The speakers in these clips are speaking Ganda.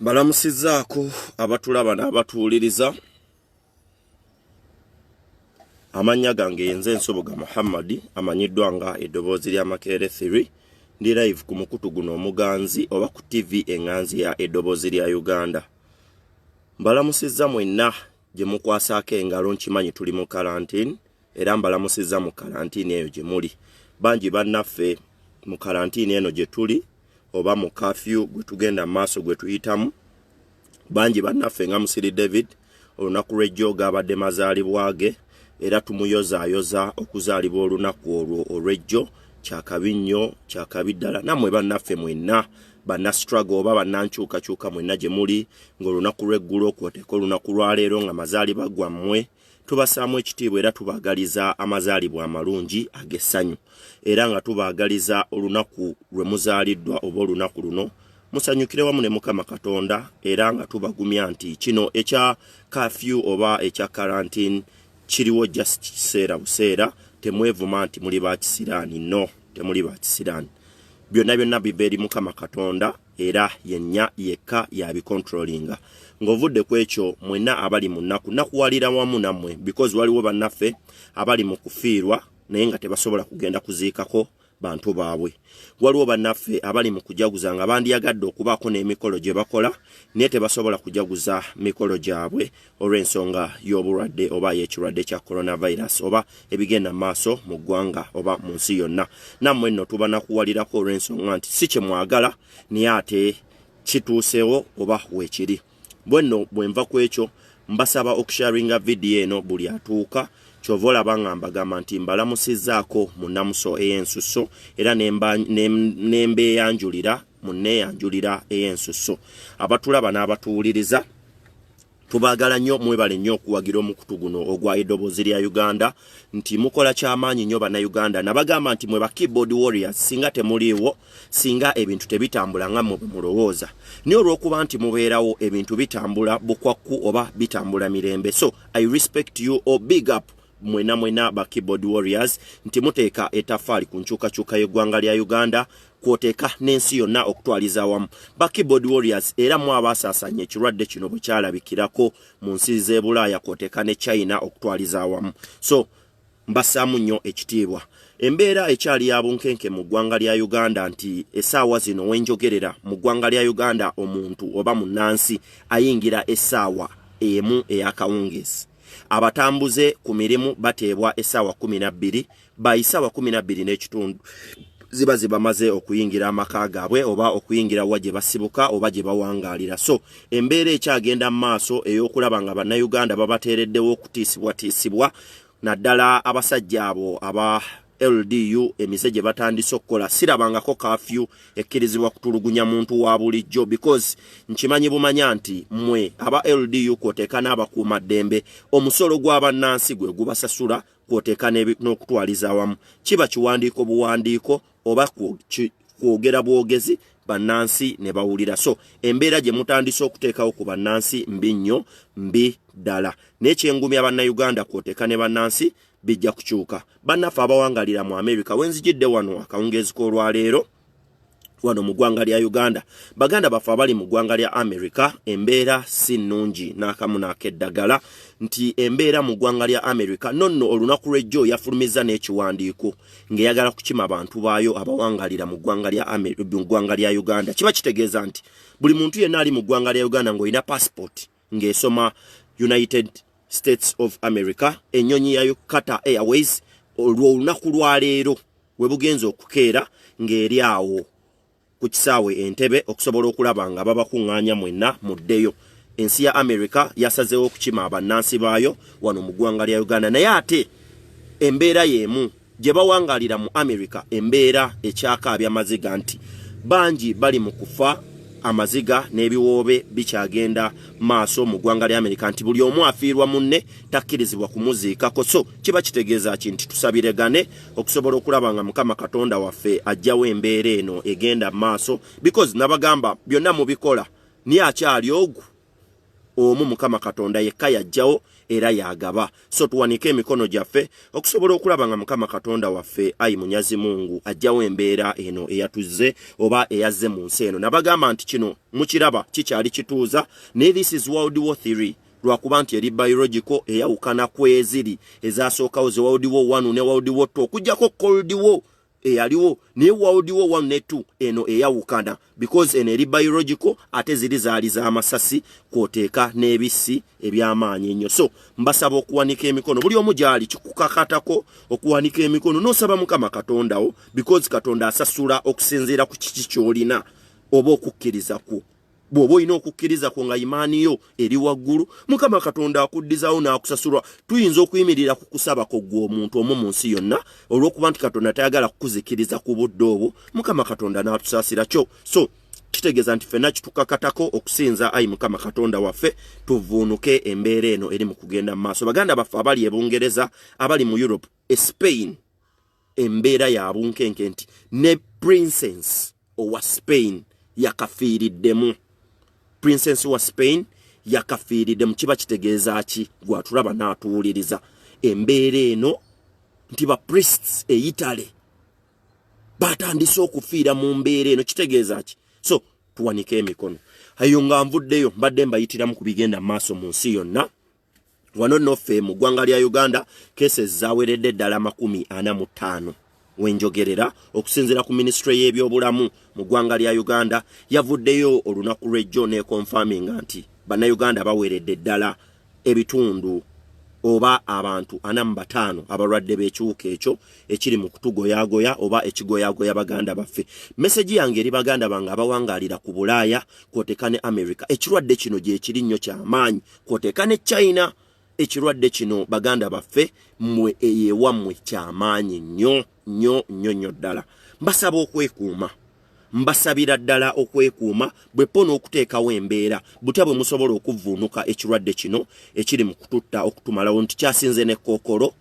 Balamusizaako abatulaba n'abatuwuliriza. Amanya gange yenze Nsoboga Muhammad amanyiddwa nga eddoboozi lya Makerere 3 ndi live ku mukutu guno omuganzi oba ku TV enganzi ya eddoboozi lya Uganda. Mbalamusizza mwenna gye mukwasaako engalo nkimanyi tuli mu karantini era mbalamusizza mu karantini eyo gye muli. Bangi bannaffe mu karantini eno gye tuli oba mu curfew gwe tugenda maaso gwe tuyitamu. Bangi bannaffe nga Musiri David olunaku lw'ejjo gaabadde mazaalibwage era tumuyozaayoza okuzaalibwa olunaku olwo olw'ejjo kyakabi nnyo kyakabi ddala. Nammwe bannaffe mwenna banna struggle oba bannankyukakyuka mwenna gye muli ng'olunaku lw'eggulo kwoteeka olunaku lwa leero nga mazaalibwa gwammwe tubasaamu ekitiibwa era tubaagaliza amazaalibwa amalungi ag'essanyu era nga tubaagaliza olunaku lwe muzaaliddwa oba olunaku luno musanyukire wamu ne Mukama Katonda era nga tubagumya nti kino ekya curfew oba ekya quarantine kiriwo just kiseera buseera. Temwevuma nti muli bakisiraani, no, temuli bakisiraani. Byonna biva eri Mukama Katonda era yennya yekka yabicontrollinga. Ng'ovudde ku ekyo mwenna abali mu nnaku nakuwalira wamu nammwe because waliwo bannaffe abali mu kufiirwa naye nga tebasobola kugenda kuziikako bantu baabwe. Waliwo bannaffe abali mu kujaguza nga bandiyagadde okubaako n'emikolo gye bakola naye tebasobola kujaguza mikolo gyabwe olw'ensonga y'obulwadde oba y'ekirwadde kya coronavirus oba ebigenda maaso mu ggwanga oba mu nsi yonna. Nammwe nno tubanakuwalirako olw'ensonga nti si kye mwagala naye ate kituusewo oba weekiri. Bwenno bwe nva ku ekyo mbasaba okusharinga vidiyo eno buli atuuka. Kyova olaba nga mbagamba nti mbalamusizzaako mu nnamuso ey'ensusso era nembeeyanjulira munneeyanjulira ey'ensusso. Abatulaba n'abatuwuliriza tubaagala nnyo, mwebale nnyo okuwagira omukutu guno ogwa eddoboozi lya Uganda nti mukola kyamaanyi nnyo bannayuganda. Nabagamba nti mwe ba keyboard warriors singa temuliiwo, singa ebintu tebitambula nga mwe mulowooza, naye olw'okuba nti mubeerawo ebintu bitambula bukwakku oba bitambula mirembe. So I respect you or big up mwena ba keyboard warriors nti muteeka etafaali ku nkyukakyuka y'eggwanga lya Uganda kwoteeka n'ensi yonna okutwaliza awamu. Ba keyboard warriors era mu abasaasanya ekirwadde kino bwe kyalabikirako mu nsi z'e Bulaaya kwoteeka ne China okutwaliza awamu. So mbasaamu nnyo ekitiibwa. Embeera ekyali ya bunkenke mu ggwanga lya Uganda nti essaawa zino wenjogerera mu ggwanga lya Uganda omuntu oba munnansi ayingira essaawa emu ey'akawungeezi. Abatambuze ku mirimu bateebwa essaawa 12 bayisaawa 12 n'ekitundu ziba zibamaze okuyingira amaka gaabwe oba okuyingira wa gye basibuka oba gye bawangaalira. So embeera ekyagenda mu maaso ey'okulaba nga bannayuganda babateereddewo okutiisibwatiisibwa naddala abasajja abo aba LDU emize gye batandise okukola. Sirabangako curfew ekkirizibwa kutulugunya muntu wa bulijjo because nkimanyi bumanya nti mmwe aba LDU kwoteeka n'abakuumaddembe omusolo gw'abannansi gwe gubasasula kwoteeka n'okutwaliza awamu. Kiba kiwandiiko buwandiiko oba kwogera bwogezi bannansi ne bawulira. So embeera gye mutandise okuteekawo ku bannansi mbi nnyo, mbi ddala. N'ekyengumya bannayuganda kwoteeka ne bannansi bijja kukyuka. Bannaffe abawangalira mu America wenzijidde wano akawungeezi k'olwaleero wano mu ggwanga lya Uganda. Baganda baffe abali mu ggwanga lya America embeera si nnungi n'akamu n'akeddagala nti embeera mu ggwanga lya America nonno olunaku lw'ejjo yafulumiza n'ekiwandiiko ng'eyagala kukima abantu baayo abawangalira mu ggwanga lya Uganda. Kiba kitegeeza nti buli muntu yenna ali mu ggwanga lya Uganda ng'olina passport ng'esoma United States of America ennyonyi yayo Qatar Airways olunaku lwa leero we bugenza okukeera ng'eri awo ku kisaawe Entebbe okusobola okulaba nga babakuŋŋaanya mwenna muddeyo. Ensi ya America yasazeewo okukima abannansi baayo wano mu ggwanga lya Uganda naye ate embeera y'emu gye bawangalira mu America embeera ekyakaabya maziga nti bangi bali mu kufa amaziga n'ebiwoobe bikyagenda maaso mu ggwanga lya America nti buli omu afiirwa munne takkirizibwa kumuziikako. So kiba kitegeeza ki nti tusabiregane okusobola okulaba nga Mukama Katonda waffe ajjawo embeera eno egenda maaso because nabagamba byonna mubikola niye akyali omu Mukama Katonda yekka yajjawo era yagaba. So tuwanike emikono gyaffe okusobola okulaba nga Mukama Katonda waffe ayi munyazi Mungu ajjawo embeera eno eyatuze oba eyazze mu nsi eno. Nabagamba nti kino mukiraba kikyali kituuza ne this is World War 3 lwakuba nti eri biological eyawukana kweziri ezasookawo ze World War 1 ne World War 2 okujjako Cold War eyaliwo ne World War 1 ne 2 eno eyawukana because eno eri biological ate ziri zaali za amasasi kwoteeka n'ebisi ebyamaanyi ennyo. So mbasaba okuwanika emikono buli omu gyali kikukakatako okuwanika emikono n'osaba Mukama Katondawo because Katonda asasula okusinziira ku kiki ky'olina oba okukkiriza ku bw'oba olina okukkiriza ku nga imaani yo eri waggulu Mukama Katonda akuddizawo n'akusasulwa. Tuyinza okuyimirira ku kusaba ko gwe omuntu omu mu nsi yonna olw'okuba nti Katonda tayagala kukuzikiriza ku budde obwo Mukama Katonda n'atusaasira kyo. So kitegeeza nti ffenna kitukakatako okusinza ayi Mukama Katonda waffe tuvuunuke embeera eno eri mu kugenda mu maaso. Baganda baffe abali e Bungereza abali mu Europe Spain embeera ya bunkenke nti ne princess owa Spain yakafiiriddemu. Princess wa Spain yakafiiriddemu. Kiba kitegeeza ki gwatulaba n'atuwuliriza embeera eno nti ba priests e Italy batandise okufiira mu mbeera eno kitegeeza ki. So tuwanike emikono ayo nga nvuddeyo mbadde mbayitiramu ku bigenda maaso mu nsi yonna. Wano noffe mu ggwanga lya Uganda cases zaweredde ddala 45 wenjogerera okusinzira ku ministry y'ebyobulamu mu ggwanga lya Uganda yavuddeyo olunaku lw'ejjo ne confirming nti bannayuganda baweredde ddala ebitundu oba abantu 45 abalwadde b'ekiwuka ekyo ekiri mu kutugoyagoya oba ekigoyagoya baganda baffe. Message yange eri baganda bange abawangalira ku Bulaaya kwoteeka ne America ekirwadde kino gye kiri nnyo ky'amaanyi kwoteeka ne China ekirwadde kino baganda baffe mmwe eyewammwe ky'amaanyi nnyo ddala. Mbasaba okwekuuma mbasabira ddala okwekuuma bwe n'okuteekawo embeera butya bwe musobola okuvuunuka ekirwadde kino ekiri mu kututta okutumalawo nti kyasinze ne kookolo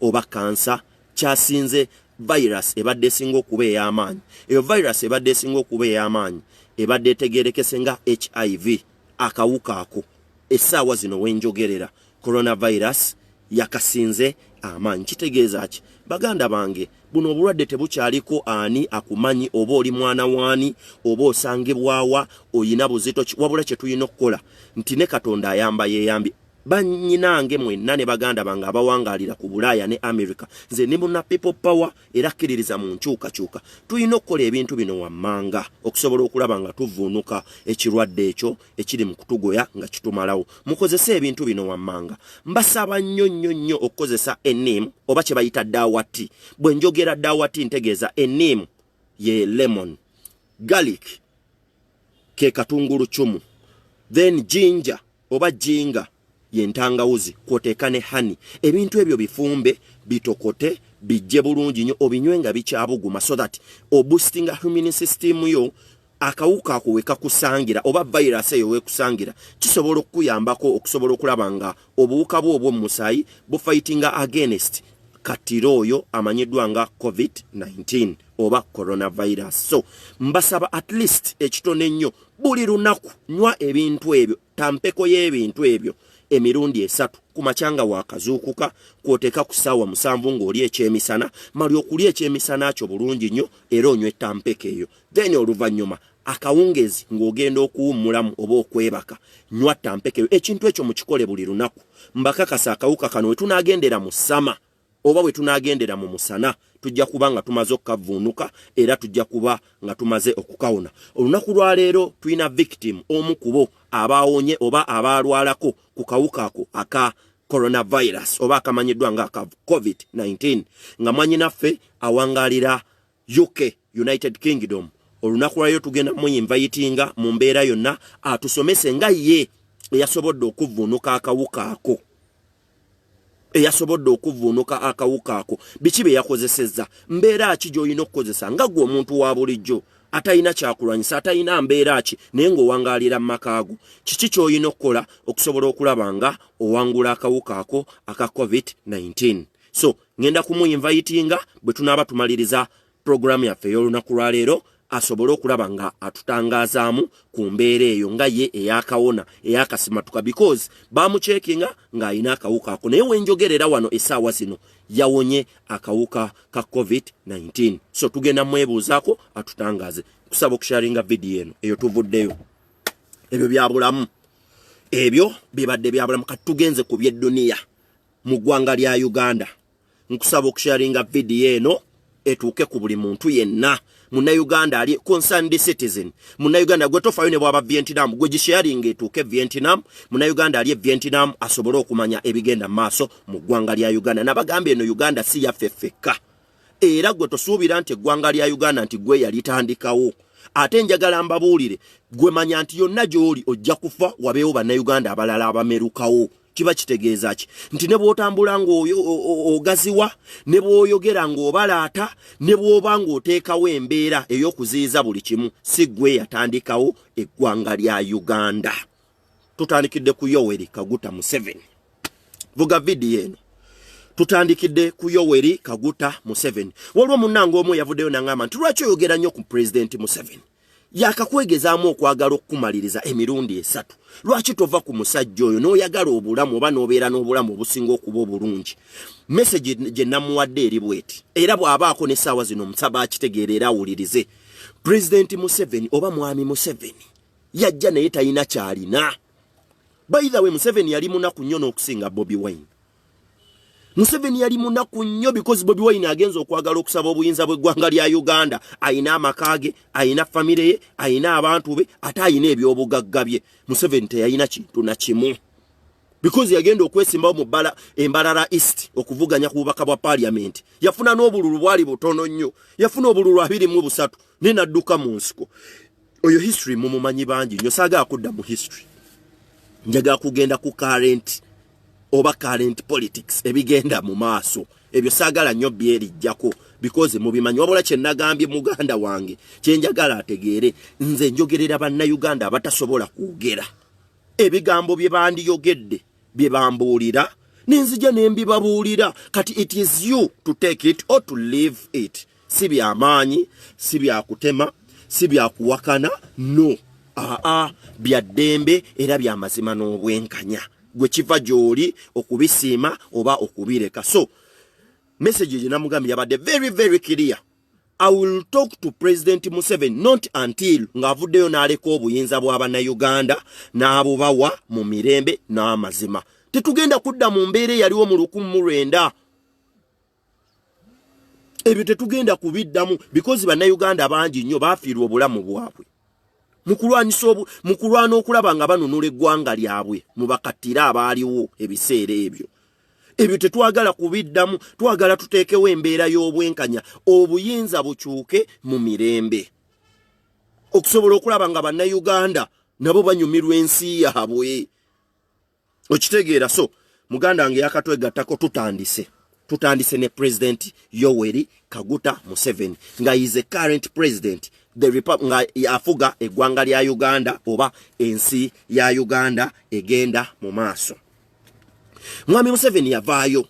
oba kansa kyasinze virus ebadde esinga okuba ey'amaanyi. Eyo virus ebadde esinga okuba ey'amaanyi ebadde etegeerekese nga HIV akawuka ako essaawa zino wenjogerera coronavirus yakasinze amaanyi. Kitegeeza ki baganda bange buno obulwadde tebukyaliko ani akumanyi oba oli mwana waani oba osangibwawa oyina buzito wabula kye tulina okukola nti ne Katonda ayamba yeeyambye. Bannyinange mwenna ne baganda bange abawangalira ku Bulaaya ne America nze ne muna people power era kkiririza mu nkyukakyuka tulina okukola ebintu bino wammanga okusobola okulaba nga tuvuunuka ekirwadde ekyo ekiri mu kutugoya nga kitumalawo. Mukozese ebintu bino wammanga. Mbasaba nnyo okukozesa ennimu oba kye bayita daawati. Bwe njogera daawati ntegeeza ennimu ye lemon, garlic ke katungulu cumu, then ginger oba jinga yentangawuzi kwoteeka ne honey. Ebintu ebyo bifumbe bitokote bijje bulungi nnyo obinywe nga bikyabuguma so that oboostinga immune system yo akawuka ako wekakusangira oba virus eyo wekusangira kisobola okuyambako okusobola okulaba nga obuwuka bwo mu musaayi bufightinga against katiro oyo amanyiddwa nga COVID-19 oba coronavirus. So mbasaba at least ekitone nnyo buli lunaku nywa ebintu ebyo tampeko y'ebintu ebyo emirundi 3 kumachanga wakazuukuka kwoteeka ku ssaawa 7 ng'oli ekyemisana mali okulya ekyemisana kyo bulungi nnyo era onywe tampeko eyo. Then oluvannyuma akawungezi ng'ogenda okuwummulamu oba okwebaka nywa tampeko eyo. Ekintu ekyo mukikole buli lunaku. Mbakakasa akawuka kano we tunaagendera mu ssama oba we tunaagendera mu musana tujja kuba nga tumaze okukavuunuka era tujja kuba nga tumaze okukawona. Olunaku lwa leero tulina victim omu kubo abaawonye oba abaalwalako ku kawuka ako aka coronavirus oba akamanyiddwa nga aka COVID-19 nga mwannyinaffe awangalira UK United Kingdom. Olunaku lwayo tugenda muyinvayitinga mu mbeera yonna atusomese nga ye eyasobodde okuvuunuka akawuka ako. Eyasobodde okuvuunuka akawuka ako biki bye yakozesezza mbeera ki gy'olina okukozesa nga gwe omuntu wa bulijjo atayina kyakulwanyisa atayina mbeera ki naye ng'owangalira mu makaago. Kiki ky'olina okukola okusobola okulaba nga owangula akawuka ako aka COVID-19. So ngenda kumuyinvayitinga bwe tunaaba tumaliriza programu yaffe ey'olunaku lwa leero asobole okulaba nga atutangazaamu ku mbeera eyo nga ye eyakawona eyakasimatuka because bamucekinga ng'ayina akawuka ako naye wenjogerera wano essaawa zino yawonye akawuka ka COVID-19 so tugenda mwebuuzaako atutangaze kusaba okusharinga vidiyo eno eyo tuvuddeyo ebyo byabulamu ebyo bibadde byabulamu kati tugenze ku by'edduniya mu ggwanga lya Uganda nkusaba okusharinga vidiyo eno etuuke ku buli muntu yenna Munnayuganda ali concerned citizen Munnayuganda gwe tofayo ne bwaba Vietnam gwe gisharinga etuuke Vietnam Munnayuganda ali Vietnam asobole okumanya ebigenda maaso mu ggwanga lya Uganda nabagambe eno Uganda si yaffe ffekka era gwe tosuubira nti eggwanga lya Uganda nti gwe yalitandikawo ate njagala mbabuulire gwe manya nti yonna gy'oli ojja kufa wabeewo bannayuganda abalala abamerukawo kiba kitegeeza ki nti ne bw'otambula ng'ogaziwa ne bw'oyogera ng'obalaata ne bw'oba ng'oteekawo embeera ey'okuziyiza buli kimu si gwe yatandikawo eggwanga lya Uganda tutandikidde ku Yoweri Kaguta Museveni vuga vidiyo eno tutandikidde ku Yoweri Kaguta Museveni waliwo munnange omu yavuddeyo n'aŋŋamba nti lwaki oyogera nnyo ku Pulezidenti Museveni yakakwegezaamu okwagala okukumaliriza emirundi 3 lwaki tova ku musajja oyo n'oyagala obulamu oba n'obeera n'obulamu obusinga okuba obulungi message gye namuwadde eri bweti era bw'abaako n'essaawa zino omusaba akitegeera era awulirize Pulezidenti Museveni oba mwami Museveni yajja naye talina kyalina by the way Museveni yali munaku nnyo n'okusinga Bobi Wine Museveni yali munaku nnyo because Bobi Wine agenza okwagala okusaba obuyinza bw'eggwanga lya Uganda ayina amakaage ayina famire ye ayina abantu be ate ayina ebyobugagga bye Museveni teyalina kintu na kimu because yagenda okwesimbawo mu Embarara East okuvuganya ku bubaka bwa parliament yafuna n'obululu bwali butono nnyo yafuna obululu 23 ne nadduka mu nsiko oyo history mumumanyi bangi nnyo saagala kudda mu history njagala kugenda ku current oba current politics ebigenda mu maaso ebyo saagala nnyo byerijjako because mubimanyi wabula kye nagambye muganda wange kye njagala ategeere nze njogerera bannayuganda abatasobola kwogera ebigambo bye bandiyogedde bye bambuulira ninzija ne mbibabuulira kati it is you to take it or to leave it si byamaanyi si byakutema si byakuwakana no bya ddembe era bya mazima n'obwenkanya gwe kiva gy'oli okubisiima oba okubireka so message gye namugambye yabadde very very clear I will talk to President Museveni not until ng'avuddeyo n'aleka obuyinza bw'abannayuganda n'abubawa mu mirembe n'amazima tetugenda kudda mu mbeera eyaliwo mu 1900 ebyo tetugenda kubiddamu because bannayuganda bangi nnyo baafiirwa obulamu bwabwe mukulwana okulaba nga banunula eggwanga lyabwe mubakattira abaaliwo ebiseera ebyo tetwagala kubiddamu twagala tuteekewo embeera y'obwenkanya obuyinza bukyuke mu mirembe okusobola okulaba nga bannayuganda nabo banyumirwa ensi yaabwe okitegeera so muganda wange yakatwegattako tutandise ne President Yoweri Kaguta Museveni nga is a current president the republic nga afuga eggwanga lya Uganda oba ensi ya Uganda egenda mu maaso mwami Museveni yavaayo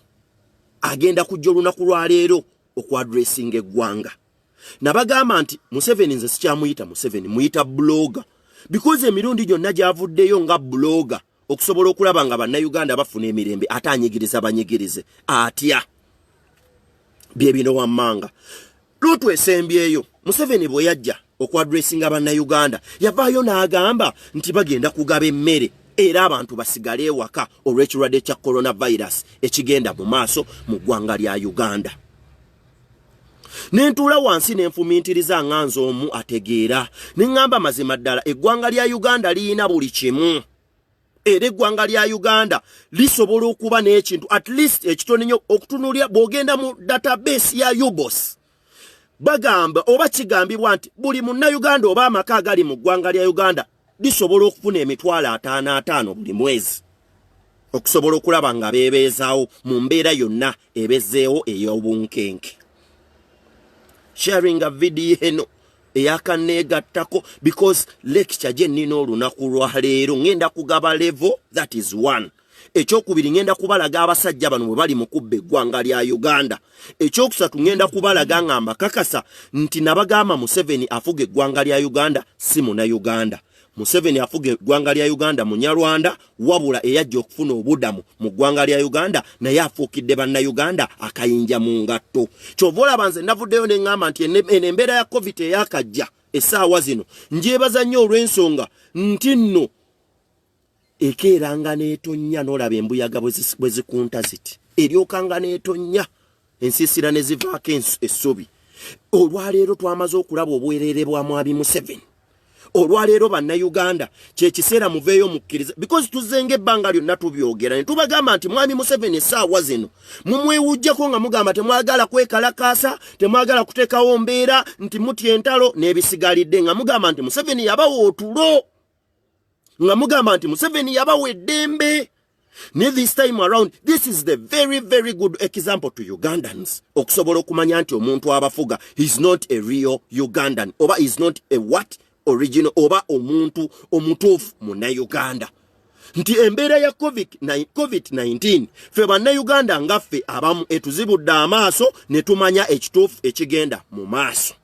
agenda kujja olunaku lwa leero okwadressinga eggwanga nabagamba nti Museveni nze sikyamuyita Museveni muyita blogger because emirundi gyonna gyavuddeyo nga blogger okusobola okulaba nga bannayuganda bafuna emirembe ate anyigiriza banyigirize atya bye bino wammanga lutwesembyeyo Museveni bwe yajja okwadressinga bannayuganda yavaayo n'agamba nti bagenda kugaba emmere era abantu basigale ewaka olw'ekirwadde kya coronavirus ekigenda mu maaso mu ggwanga lya Uganda nentuula wansi nenfumiintiriza nganza omu ategeera neŋŋamba mazima ddala eggwanga lya Uganda liyina buli kimu era eggwanga lya Uganda lisobola okuba n'ekintu at least ekitono nnyo okutunulira bw'ogenda mu database ya UBOS bagamba oba kigambibwa nti buli munnayuganda oba amaka agali mu ggwanga lya Uganda lisobola okufuna emitwalo 55 buli mwezi okusobola okulaba nga beebeezaawo mu mbeera yonna ebezeewo ey'obunkenke sharing a video eno eyakaneegattako because lecture gye nnina olunaku lwa leero ngenda kugaba level that is 1 ekyokubiri ngenda kubalaga abasajja bano bwe bali mu kubba eggwanga lya Uganda. Ekyokusatu ngenda kubalaga ngamba kakasa nti nabagamba Museveni afuga eggwanga lya Uganda si Munnayuganda. Museveni afuga eggwanga lya Uganda Munyarwanda wabula eyajja okufuna obudamu mu ggwanga lya Uganda naye afuukidde Bannayuganda akayinja mu ngatto. Kyova olaba nze navuddeyo ne ŋŋamba nti embeera ya COVID eyakajja essaawa zino njebaza nnyo olw'ensonga nti nno ekeeranga n'etonnya n'olaba embuyaga bwe zikunta ziti eryokanga n'etonnya ensiisira ne zivaako essubi. Olwaleero twamaze okulaba obwereere bwa Mwami Museveni. Olwaleero Bannayuganda kye kiseera muveeyo mukkiriza because tuzenga ebbanga lyonna tubyogera ne tubagamba nti Mwami Museveni essaawa zino mumwewujjako nga mugamba temwagala kwekalakaasa, temwagala kuteekawo mbeera nti mutya entalo n'ebisigalidde nga mugamba nti Museveni yabawa otulo, nga mugamba nti Museveni yabawa eddembe. This time around, this is the very, very good example to Ugandans. Okusobola okumanya nti omuntu abafuga is not a real Ugandan oba is not a what? Original oba omuntu omutuufu Munnayuganda. Nti embeera ya COVID-19 ffe Bannayuganda ngaffe abamu etuzibudde amaaso ne tumanya ekituufu ekigenda mu maaso.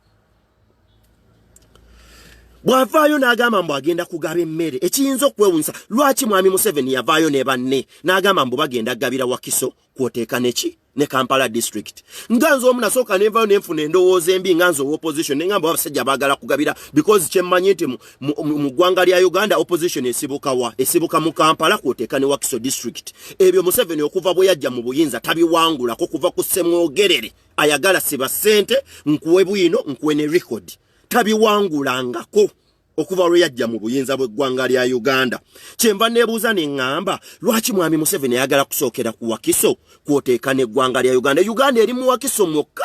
Bw'avaayo n'agamba mbu agenda kugaba emmere ekiyinza okwewunyisa lwaki Mwami Museveni yavaayo ne banne n'agamba mbu bagenda gabira Wakiso kwoteeka neki ne Kampala district. Nga nze omu nasooka nenvayo nenfuna endowooza embi nga nze opposition ne ngamba abasajja baagala kugabira because kyemmanyi nti mu ggwanga lya Uganda opposition esibuka mu Kampala kwoteeka ne Wakiso district. Ebyo Museveni okuva bwe yajja mu buyinza tabiwangulako kuva ku Ssemwogerere ayagala siba ssente nkuwe bwino nkuwe ne record. Tabiwangulangako okuva lwe yajja mu buyinza bw'eggwanga lya Uganda. Kyenva neebuuza ne ŋŋamba lwaki Mwami Museveni ayagala kusookera ku Wakiso kwoteeka n'eggwanga lya Uganda. Uganda eri mu Wakiso mwokka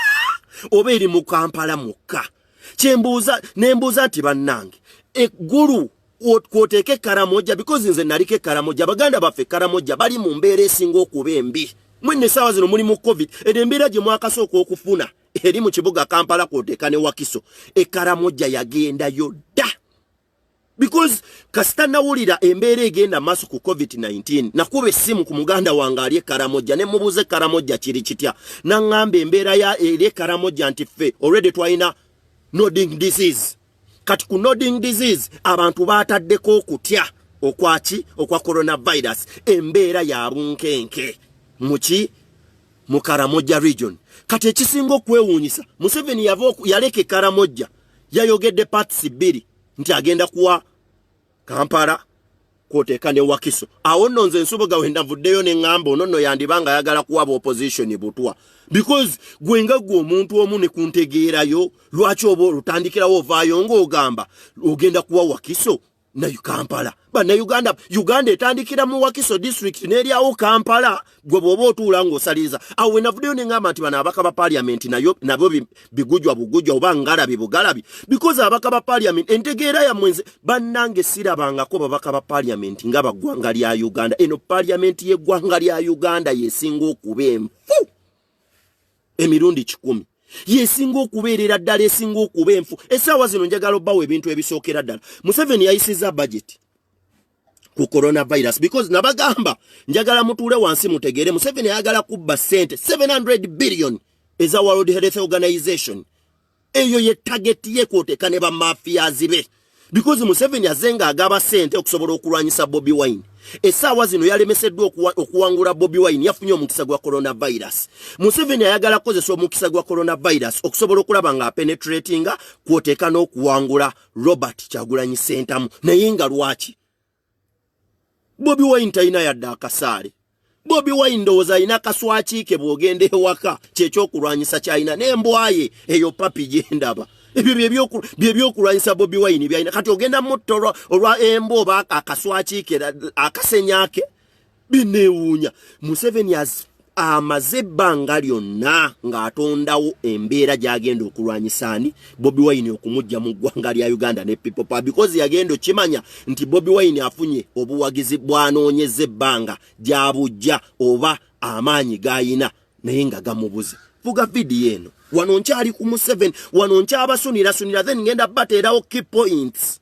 oba eri mu Kampala mwokka? Nembuuza nti bannange eggulu kwoteeka e Karamoja because nze naliko e Karamoja. Baganda baffe Karamoja bali mu mbeera esinga okuba embi. Mwenne essaawa zino muli mu COVID embeera gye mwakasooka okufuna eri mu kibuga Kampala kwoteeka ne Wakiso e Karamoja yagendayo dda. Because kasita nawulira embeera egenda maaso ku COVID-19 nakuba essimu ku muganda wange ali e Karamoja ne mubuuze Karamoja kiri kitya naŋŋamba embeera ya eri e Karamoja nti ffe already twalina nodding disease. Kati ku nodding disease abantu baataddeko okutya okwa coronavirus. Embeera ya bunkenke mu Karamoja region. Kati ekisinga okwewuunyisa Museveni yaleka Karamoja yayogedde parts bbiri nti agenda kuwa Kampala kwoteeka ne Wakiso. Awo nno nze nsubuga we ndavuddeyo ne ŋŋamba ono nno yandibanga ayagala kuwaba opposition butwa because gwenga gwe omuntu omu ne kuntegeerayo lwaki oba olutandikirawo ovaayo ng'ogamba ogenda kuwa Wakiso na Kampala. Uganda etandikira mu Wakiso district n'eryawo Kampala gwe bw'oba otuula ng'osaliriza. Awo we navuddeyo ne ŋŋamba nti bano abaka ba parliament nabyo bigujwa bugujwa oba ngalabi bugalabi because abaka ba parliament entegeera yammwe nze bannange sirabangako babaka ba parliament nga baggwanga lya Uganda. Eno parliament y'eggwanga lya Uganda yesinga okuba enfu emirundi 100. Yesinga okubeerera ddala esinga okuba enfu. Essaawa zino njagala obbawo ebintu ebisookera ddala. Museveni yayisizza budget ku coronavirus because nabagamba njagala mutuule wansi mutegeere Museveni ayagala kubba ssente 700 billion eza World Health Organization. Eyo ye target ye kwoteeka ne bamafiyazi be because Museveni azenga agaba ssente okusobola okulwanyisa Bobi Wine. Essaawa zino yalemeseddwa okuwangula Bobi Wine yafunye omukisa gwa coronavirus. Museveni ayagala kukozesa omukisa gwa coronavirus okusobola okulaba nga penetratinga kwoteeka n'okuwangula Robert Kyagulanyi Ssentamu. Naye nga lwaki Bobi Wine talina yadde akasaale? Bobi Wine ndowooza alina akaswakiike bw'ogenda ewaka kyekyokulwanyisa kyalina n'embwaye eyo papi gyendaba. Ebyo byebyokulwanyisa Bobi Wine byalina. Kati ogenda mutto olwa embo oba akaswakiike akasenyake bineewuunya. Museveni amaze ebbanga lyonna ng'atondawo embeera gy'agenda okulwanyisa ani Bobi Wine okumujja mu ggwanga lya Uganda ne People Power because yagenda okimanya nti Bobi Wine afunye obuwagizi bw'anoonyeza ebbanga gy'abujja oba amaanyi g'ayina naye nga gamubuze. Fuga vidiyo eno wano nkyali ku Museveni wano nkyabasunira then ngenda bateerawo key points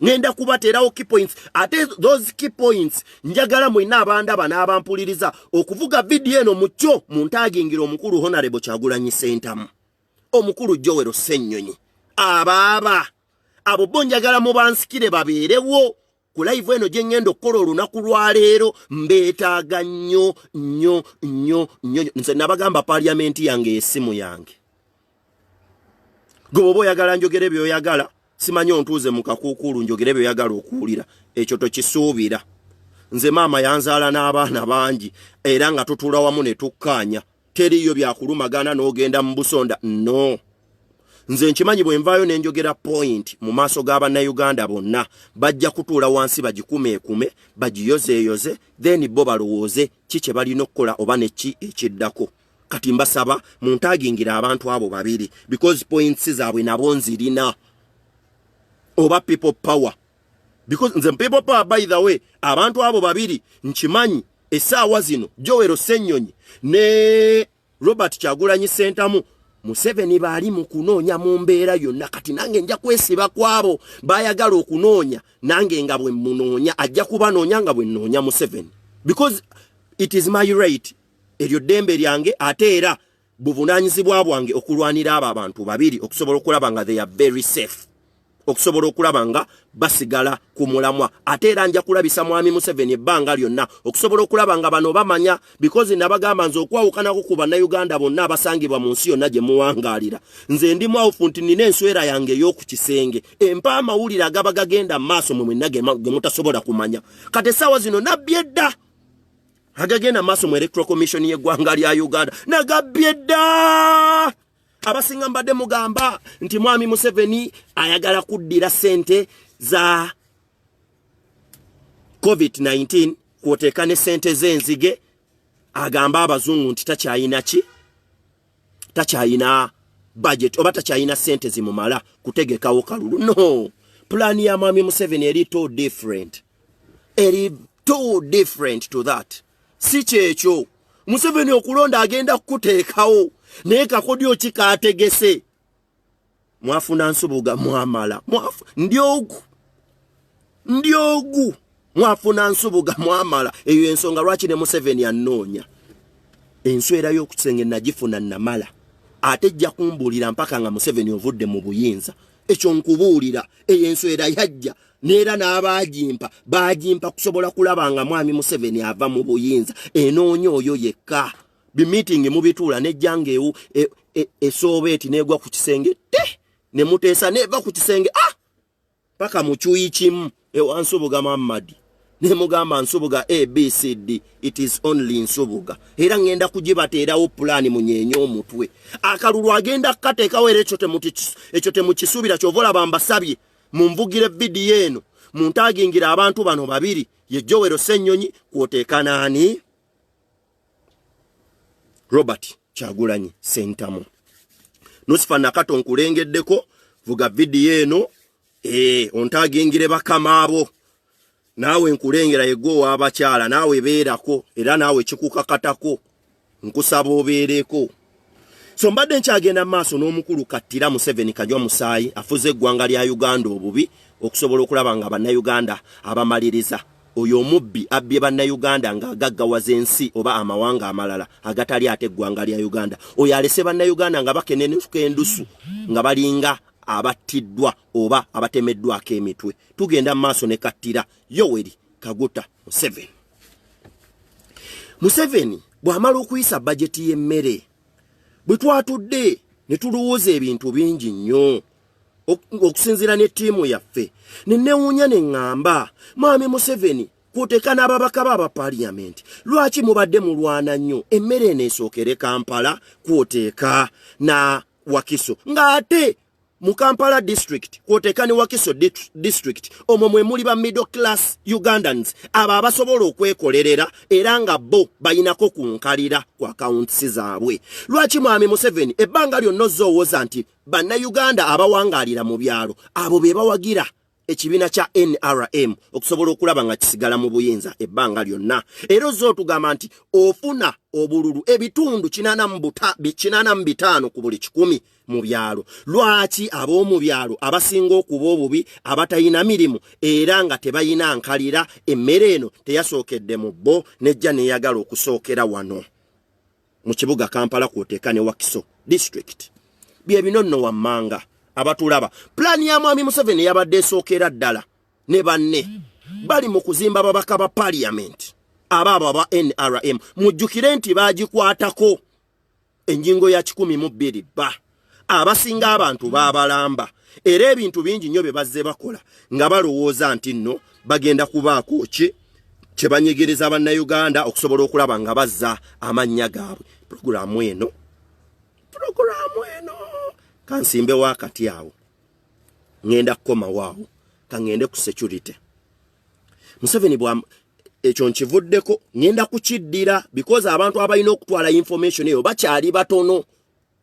ngenda kubaterawo key points ate those key points njagala mwina abanda bana abampuliriza okuvuga video eno mucyo muntagingira omukulu Honorable Kyagulanyi Ssentamu omukulu Joel Ssennyonyi ababa abo bonjagala mu bansikire babeerewo ku live eno gye ngendo okkola olunaku lwa leero mbeetaaga nnyo nze nabagamba parliament yange esimu yange gobo oyagala njogere byoyagala simanyi ontuuze mu kakuukulu njogere byoyagala okuwulira ekyo tokisuubira nze maama yanzaala n'abaana bangi era nga tutula wamu ne tukkaanya teriyo byakulumagana n'ogenda mu busonda no nze nkimanyi bwe nvaayo ne njogera point mu maaso g'Abannayuganda bonna bajja kutuula wansi bagikumeekume bagiyozeeyoze then bo balowooze ki kye balina okukola oba ne ki ekiddako kati mbasaba muntagingira abantu abo babiri because points zaabwe nabo nzirina oba people power because nze people power by the way abantu abo babiri nkimanyi essaawa zino Joel Ssennyonyi ne Robert Kyagulanyi Ssentamu Museveni baali mu kunoonya mu mbeera yonna kati nange nja kwesiba kwabo bayagala okunoonya nange nga bwe munoonya ajja kubanoonya nga bwe nnoonya Museveni because it is my right eryo ddembe lyange ate era buvunaanyizibwa bwange okulwanira abo abantu babiri okusobola okulaba nga they are very safe okusobola okulaba nga basigala ku mulamwa ate era nja kulabisa mwami Museveni ebbanga lyonna okusobola okulaba nga bano bamanya because nabagamba nze okwawukanako ku Bannayuganda bonna abasangibwa mu nsi yonna gye muwangaalira nze ndi mwawufu nti nina enswera yange ey'oku kisenge empa amawulire agaba gagenda mu maaso mwe mwenna ge mutasobola kumanya kati essaawa zino nabbye dda agagenda mu maaso mu Electoral Commission y'eggwanga lya Uganda nagabbye dda abasinga mbadde mugamba nti mwami Museveni ayagala kuddira sente za COVID-19 kwoteeka ne sente z'enzige agamba abazungu nti takyayina budget oba takyayina sente zimumala kutegekawo kalulu no plani ya mwami Museveni eri too different to that si kyekyo Museveni okulonda agenda kukuteekawo naye kakodyo kikategese mwafuna nsubuga mwamala ndyogu mwafuna nsubuga mwamala eyo ensonga lwaki ne Museveni annoonya enswera y'okukisenge nagifuna namala ate jja kumbulira mpaka nga Museveni ovudde mu buyinza ekyo nkubuulira eyo enswera yajja neera n'abagimpa kusobola kulaba nga mwami Museveni ava mu buyinza enoonya oyo yekka bimeeting mubituula nejjange esobeeti negwa ku kisenge ne muteesa neva ku kisenge paka muchuyi kimu ewansubuga Muhammad ne mugamba nsubuga ABCD it is only nsubuga era ngenda kujibateerawo plan munyenye omutwe akalulu agenda kateekawo era ekyo temukisuubira kyovola bambasabye munvugire video eno muntagingira abantu bano babiri ye Joel Ssennyonyi kwoteeka nani Robert Kyagulanyi Ssentamu Nusifa nakato nkulengeddeko vuga video eno ontagingire bakamaabo naawe nkulengera yego wabakyala naawe beerako era naawe kikukakatako nkusaba obeereko so mbadde nkyagenda maaso n'omukulu Kattira Museveni Kajwa Musaayi afuze eggwanga lya Uganda obubi okusobola okulaba nga Bannayuganda abamaliriza oyo omubbi abbye Bannayuganda nga agaggawaza ensi oba amawanga amalala agatali ate eggwanga lya Uganda oyo alese Bannayuganda nga bakenenuka endusu nga balinga abattiddwa oba abatemeddwako emitwe tugenda maaso ne Kattira Yoweri Kaguta Museveni bw'amala okuyisa bajeti y'emmere bwe twatudde ne tulowooza ebintu bingi nnyo okusinziira ne ttiimu yaffe ne newuunya ne ŋŋamba mwami Museveni kwoteeka n'ababaka ba parliament lwaki mubadde mulwana nnyo emmere eneesookere Kampala kwoteeka na Wakiso ng'ate mu Kampala district kwoteeka ne Wakiso district omwo mwe muli ba middle class Ugandans abo abasobola okwekolerera era nga bo bayinako kunkalira ku accounts zaabwe lwaki mwami Museveni ebbanga lyonna ozowooza nti Bannayuganda abawangaalira mu byalo abo be bawagira ekibina kya NRM okusobola okulaba nga kisigala mu buyinza ebbanga lyonna. Era zo tugamba nti ofuna obululu ebitundu 85 ku buli 100 mu byalo. Lwaki ab'omu byalo abasinga okuba obubi abatayina mirimu era nga tebayina nkalira emmere eno teyasookedde mu bbo nejja neyagala okusookera wano mu kibuga Kampala kwoteeka ne Wakiso district. Bye bino nno wammanga abatulaba. Plani ya Mwami Museveni yabadde esookera ddala ne banne bali mu kuzimba babaka ba parliament ababa ba NRM. Mujjukire nti bagikwatako enjingo ya 12 ba abasinga abantu babalamba era ebintu bingi nnyo bye bazze bakola nga balowooza nti nno bagenda kubaako kye banyegereza bannayuganda okusobola okulaba nga bazza amannya gaabwe. Programu eno kansimbe wakati awo ngenda kukoma waawo kangende ku security. Museveni bwa ekyo nkivuddeko ngenda kukiddira because abantu abalina okutwala information eyo bakyali batono.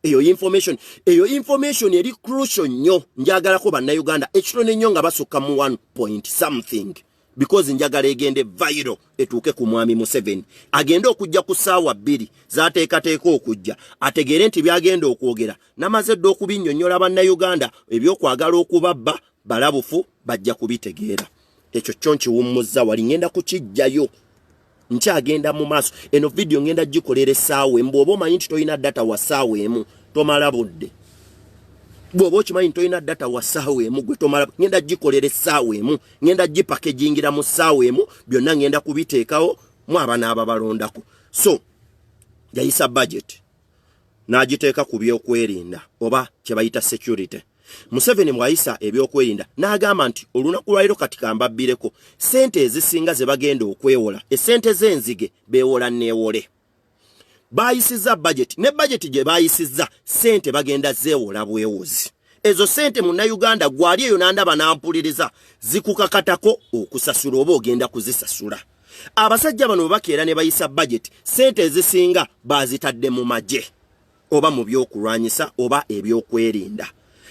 Eyo information eri crucial nnyo. Njagala ko bannayuganda ekitone nnyo nga basukka mu 1 point something because njagala egende viral etuuke ku Mwami Museveni agenda okujja ku ssaawa 2 zaateekateeka okujja ategeere nti byagenda okwogera namaze dde okubinnyonnyola bannayuganda ebyokwagala okubabba balabufu bajja kubitegeera. Ekyo kyo nkiwummuzza wali ngenda kukijjayo nkyagenda mu maaso. Eno video ngenda gikolera essaawa emu. Bw'oba omanyi nti toyina data wa ssaawa emu tomala budde. Bw'oba okimanyi nti toyina data wa ssaawa emu gwe tomala, ngenda gikolera essaawa emu, ngenda gipakegingira mu ssaawa emu, byonna ngenda kubiteekawo mu abaana ababalondako. So yayisa budget n'agiteeka ku byokwerinda oba kye bayita security. Museveni mwayisa ebyokwerinda n'agamba nti olunaku lwaliro kati kambabbireko sente ezisinga ze bagenda okwewola esente z'enzige beewola neewole. Bayisiza budget ne budget gye bayisiza sente bagenda zeewola bwewozi. Ezo sente munnayuganda gwali eyo nandaba nampuliriza zikukakatako okusasula oba ogenda kuzisasula. Abasajja bano bakeera ne bayisa budget sente ezisinga bazitadde mu magye oba mu byokulwanyisa oba ebyokwerinda.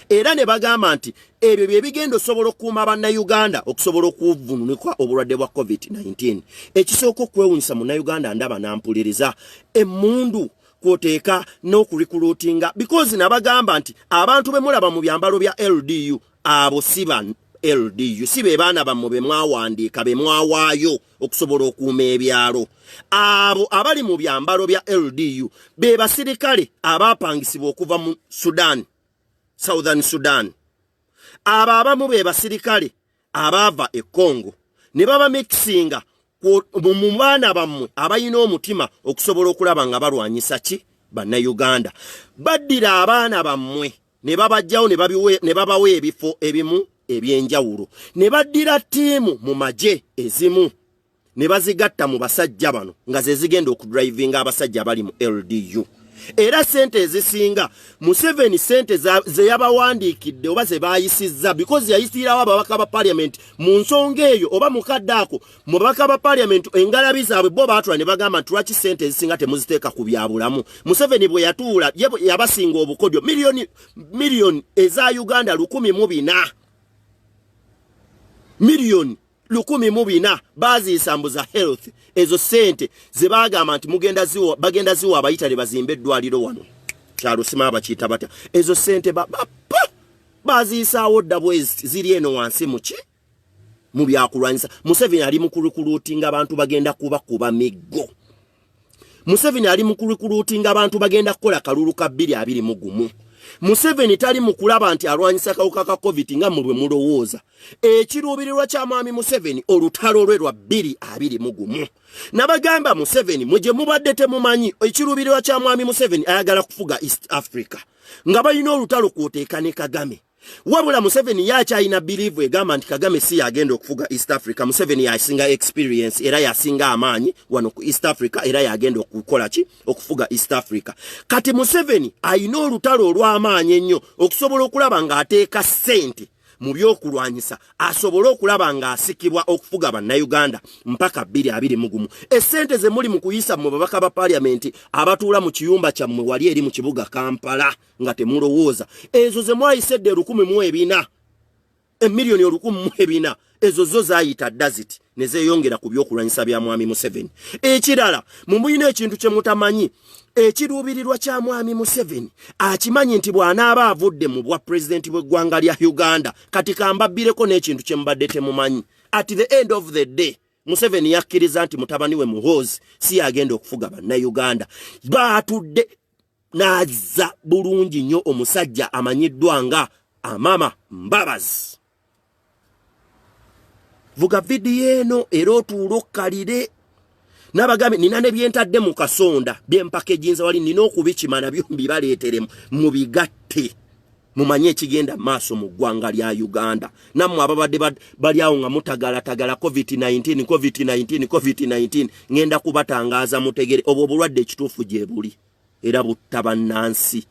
Era ne bagamba nti ebyo bye bigenda osobola okuuma bannayuganda okusobola okuvunuka obulwadde bwa COVID-19. Ekisooka okwewunyisa munnayuganda ndaba nampuliriza emmundu kwoteeka n'okurikuluutinga because nabagamba nti abantu be mulaba mu byambalo bya LDU abo siba LDU si be baana bammwe be mwawandiika be mwawaayo okusobola okuuma ebyalo. Abo abali mu byambalo bya LDU be basirikale abaapangisibwa okuva mu Southern Sudan. Aba abamu be basirikale abaava e Congo ne baba mixinga mu baana bammwe abayina omutima okusobola okulaba nga balwanyisa ki bannayuganda. Baddira abaana bammwe ne babajjawo ne babawa ebifo ebimu ebyenjawulo ne baddira ttiimu mu magye ezimu ne bazigatta mu basajja bano nga ze zigenda okudrivinga abasajja abali mu LDU. Era sente ezisinga Museveni sente ze yabawandiikidde oba ze bayisizza because yayisirawo ababaka ba parliament mu nsonga eyo oba mukaddaako mu babaka ba parliament engalabi zaabwe bo baatula ne bagamba nti lwaki sente ezisinga temuziteeka ku byabulamu. Museveni bwe yatuula yabasinga obukodyo miliyoni eza Uganda 1,400 miliyoni 1,400 baziisambuza health. Ezo sente ze bagamba nti bagenda ziwa abayitale bazimbe eddwaliro wano kyalo sima abakiita batya. Ezo sente baziisaawo dda bwezi ziri eno wansi mu byakulwanyisa. Museveni ali mu kulukuluutinga abantu bagenda kubakuba miggo. Museveni ali mu kulukuluutinga abantu bagenda kukola kalulu ka 2021. Museveni tali mu kulaba nti alwanyisa kawuka ka COVID nga mulwe mulowooza. Ekiruubirirwa kya Mwami Museveni olutalo lwe lwa 2021. Nabagamba Museveni mwe gye mubadde temumanyi ekiruubirirwa kya Mwami Museveni ayagala kufuga East Africa nga balina olutalo kwoteeka ne Kagame. Wabula Museveni yakyalina believe egamba nti Kagame si yagenda okufuga East Africa. Museveni yasinga experience era yasinga amaanyi wano ku East Africa era yagenda okukola ki okufuga East Africa. Kati Museveni ayina olutalo olw'amaanyi ennyo okusobola okulaba nga ateeka sente mu byokulwanyisa asobola okulaba nga asikibwa okufuga bannayuganda mpaka 2021. Esente ze muli mu kuyisa mu babaka ba parliament abatuula mu kiyumba kyammwe wali eri mu kibuga Kampala nga temulowooza ezo ze mwayisedde 1,400 emiliyoni 1,000 ezo zo zaayita daziti ne zeeyongera ku byokulwanyisa bya mwami Museveni. Ekirala mumuyina ekintu kye mutamanyi, ekiruubirirwa kya mwami Museveni akimanyi nti bw'anaaba avudde mu bwa pulezidenti bw'eggwanga lya Uganda, kati kambabbireko n'ekintu kye mubadde temumanyi. At the end of the day Museveni yakkiriza nti mutabani we Muhoozi si agenda okufuga bannayuganda. Baatudde n'azza bulungi nnyo omusajja amanyiddwa nga Amama Mbabazi. Vuga vidiyo eno era otuulo okkalire. Nabagambe nina ne byentadde mu kasonda byempakejinza wali nina okubikimana byombi baleeteremu mu bigatte. Mumanye ekigenda maaso mu ggwanga lya Uganda. Nammwe ababadde bali awo nga mutagala COVID-19 ngenda kubatangaaza mutegere obwo bulwadde ekituufu gye buli. Era butta bannansi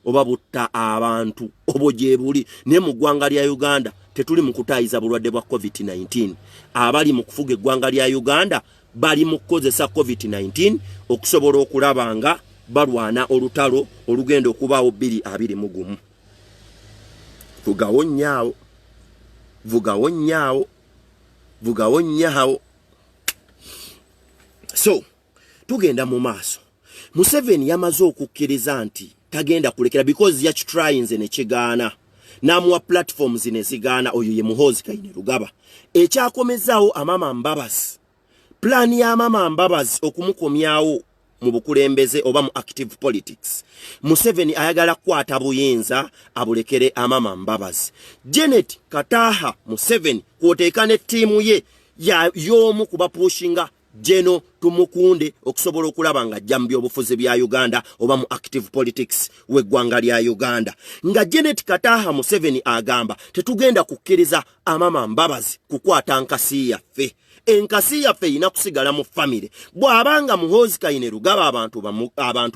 oba butta abantu obwo gye buli. Ne mu ggwanga lya Uganda tetuli mu kutaayiza bulwadde bwa COVID-19. Abali mu kufuga eggwanga lya Uganda bali mu kukozesa COVID-19 okusobola okulaba nga balwana olutalo olugenda okubaawo 2021. Vugawo nnyawo. So tugenda mu maaso. Museveni yamaze okukkiriza nti tagenda kulekera because ya trying ne kigaana. Namuwa platforms ne zigaana. Oyo ye Muhoozi Kainerugaba. Ekyakomezaawo Amama Mbabazi. Plan ya Amama Mbabazi okumukomyawo mu bukulembeze oba mu active politics. Museveni ayagala kwata buyinza abulekere Amama Mbabazi. Janet Kataha Museveni kwoteeka ne ttiimu ye y'omu kuba pushinga Jeno Tumukunde okusobola okulaba nga jambye obufuzi bya Uganda oba mu active politics w'eggwanga lya Uganda. Nga Janet Kataha Museveni agamba tetugenda kukkiriza Amama Mbabazi kukwata nkasi yaffe. Enkasi yaffe ina kusigala mu family. Bw'abanga Muhoozi Kainerugaba abantu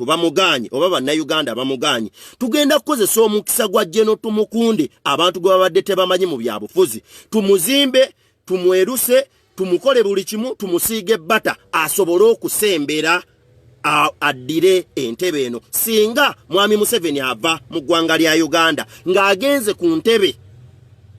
bamuganye oba bannayuganda bamuganye, tugenda kukozesa omukisa gwa Jeno Tumukunde abantu gwe babadde tebamanyi mu byabufuzi. Tumuzimbe, tumweruse, tumukole buli kimu, tumusiige bata asobole okusembera addire entebe eno. Singa mwami Museveni ava mu ggwanga lya Uganda ng'agenze ku ntebe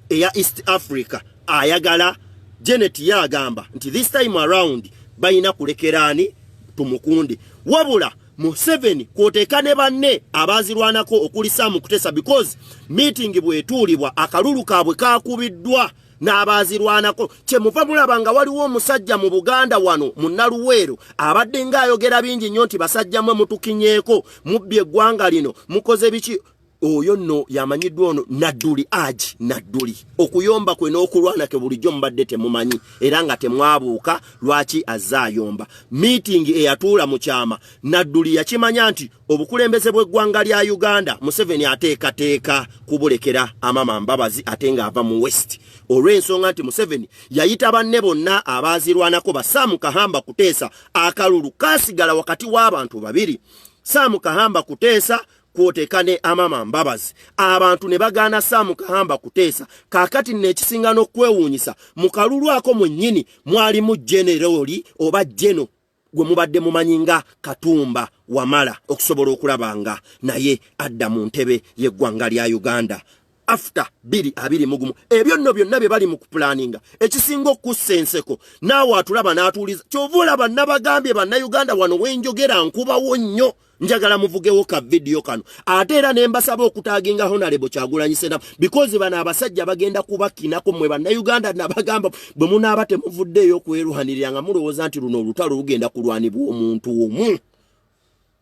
eya East Africa, ayagala Janet yagamba nti this time around bayina kulekerani Tumukunde. Wabula Museveni kwoteeka ne banne abazirwanako okulisa mu kutesa because meeting bwetuulibwa akalulu kaabwe kakubiddwa n'abazirwanako. Kyemuva mulaba nga waliwo omusajja mu Buganda wano mu Naluweero abadde ng'ayogera bingi nnyo nti basajja mwe mutukinyeeko mubbye eggwanga lino mukoze biki. Oyo nno yamanyiddwa ono Nadduli Aji Nadduli. Okuyomba kwe n'okulwana ke bulijjo mbadde temumanyi era nga temwabuuka lwaki azaayomba. Meeting eyatuula mu kyama Nadduli yakimanya nti obukulembeze bw'eggwanga lya Uganda Museveni ateekateeka kubulekera Amama Mbabazi ate ng'ava mu West. Olw'ensonga nti Museveni yayita banne bonna abazirwanako ba Sam Kahamba Kuteesa. Akalulu kaasigala wakati w'abantu babiri, Sam Kahamba Kuteesa kwoteeka ne Amama Mbabazi. Abantu ne bagaana Sam Kahamba Kuteesa. Kaakati n'ekisinga n'okwewuunyisa mu kalulu ako mwennyini mwalimu generali oba Jeno gwe mubadde mumanyi nga Katumba Wamala okusobola okulaba nga naye adda mu ntebe y'eggwanga lya Uganda after 2021. Ebyo nno byonna bye bali mu kupulaninga. Ekisinga okussa enseko naawe atulaba n'atuuliza. Kyova olaba nabagambye bannayuganda wano wenjogera nkubawo nnyo. Njagala muvugewo ka video kano. Ate era ne mbasaba okutaaginga Honorable Kyagulanyi Ssentamu because bano abasajja bagenda kubakinako mmwe bannayuganda nabagamba bwe munaaba temuvuddeeyo kwerwanirira nga mulowooza nti luno olutalo lugenda kulwanibwa omuntu omu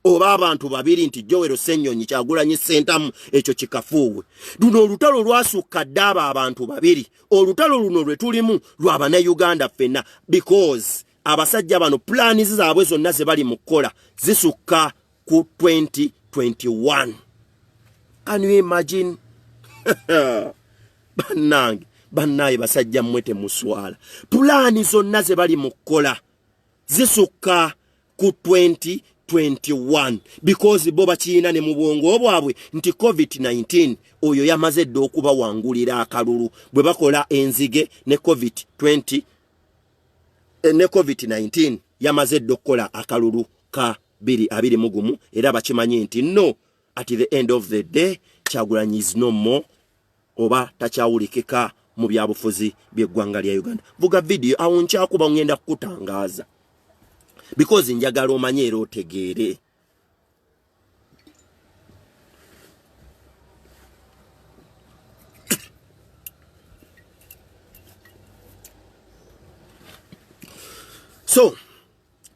oba abantu babiri nti Joel Ssenyonyi Kyagulanyi Ssentamu ekyo kikafuuwe. Luno olutalo lwasukka ddaba abantu babiri. Olutalo luno lwe tulimu lwa bannayuganda ffenna because abasajja bano plani zaabwe zonna ze bali mu kukola zisukka ku 2021. Can you imagine? Bannaye basajja mwete muswala. Plani zonna ze bali mu kukola zisukka ku 2021 because bo bakiina ne mu bwongo bwabwe nti COVID-19 oyo yamaze dde okuba wangulira akalulu bwe bakola enzige ne COVID-19 yamaze dde okukola akalulu ka 2021 era bakimanyi nti no at the end of the day Kyagulanyi is no more oba takyawulikika mu byabufuzi by'eggwanga lya Uganda. Vuga video awo nkyakuba ngenda kukutangaza because njagala omanye era otegeere. So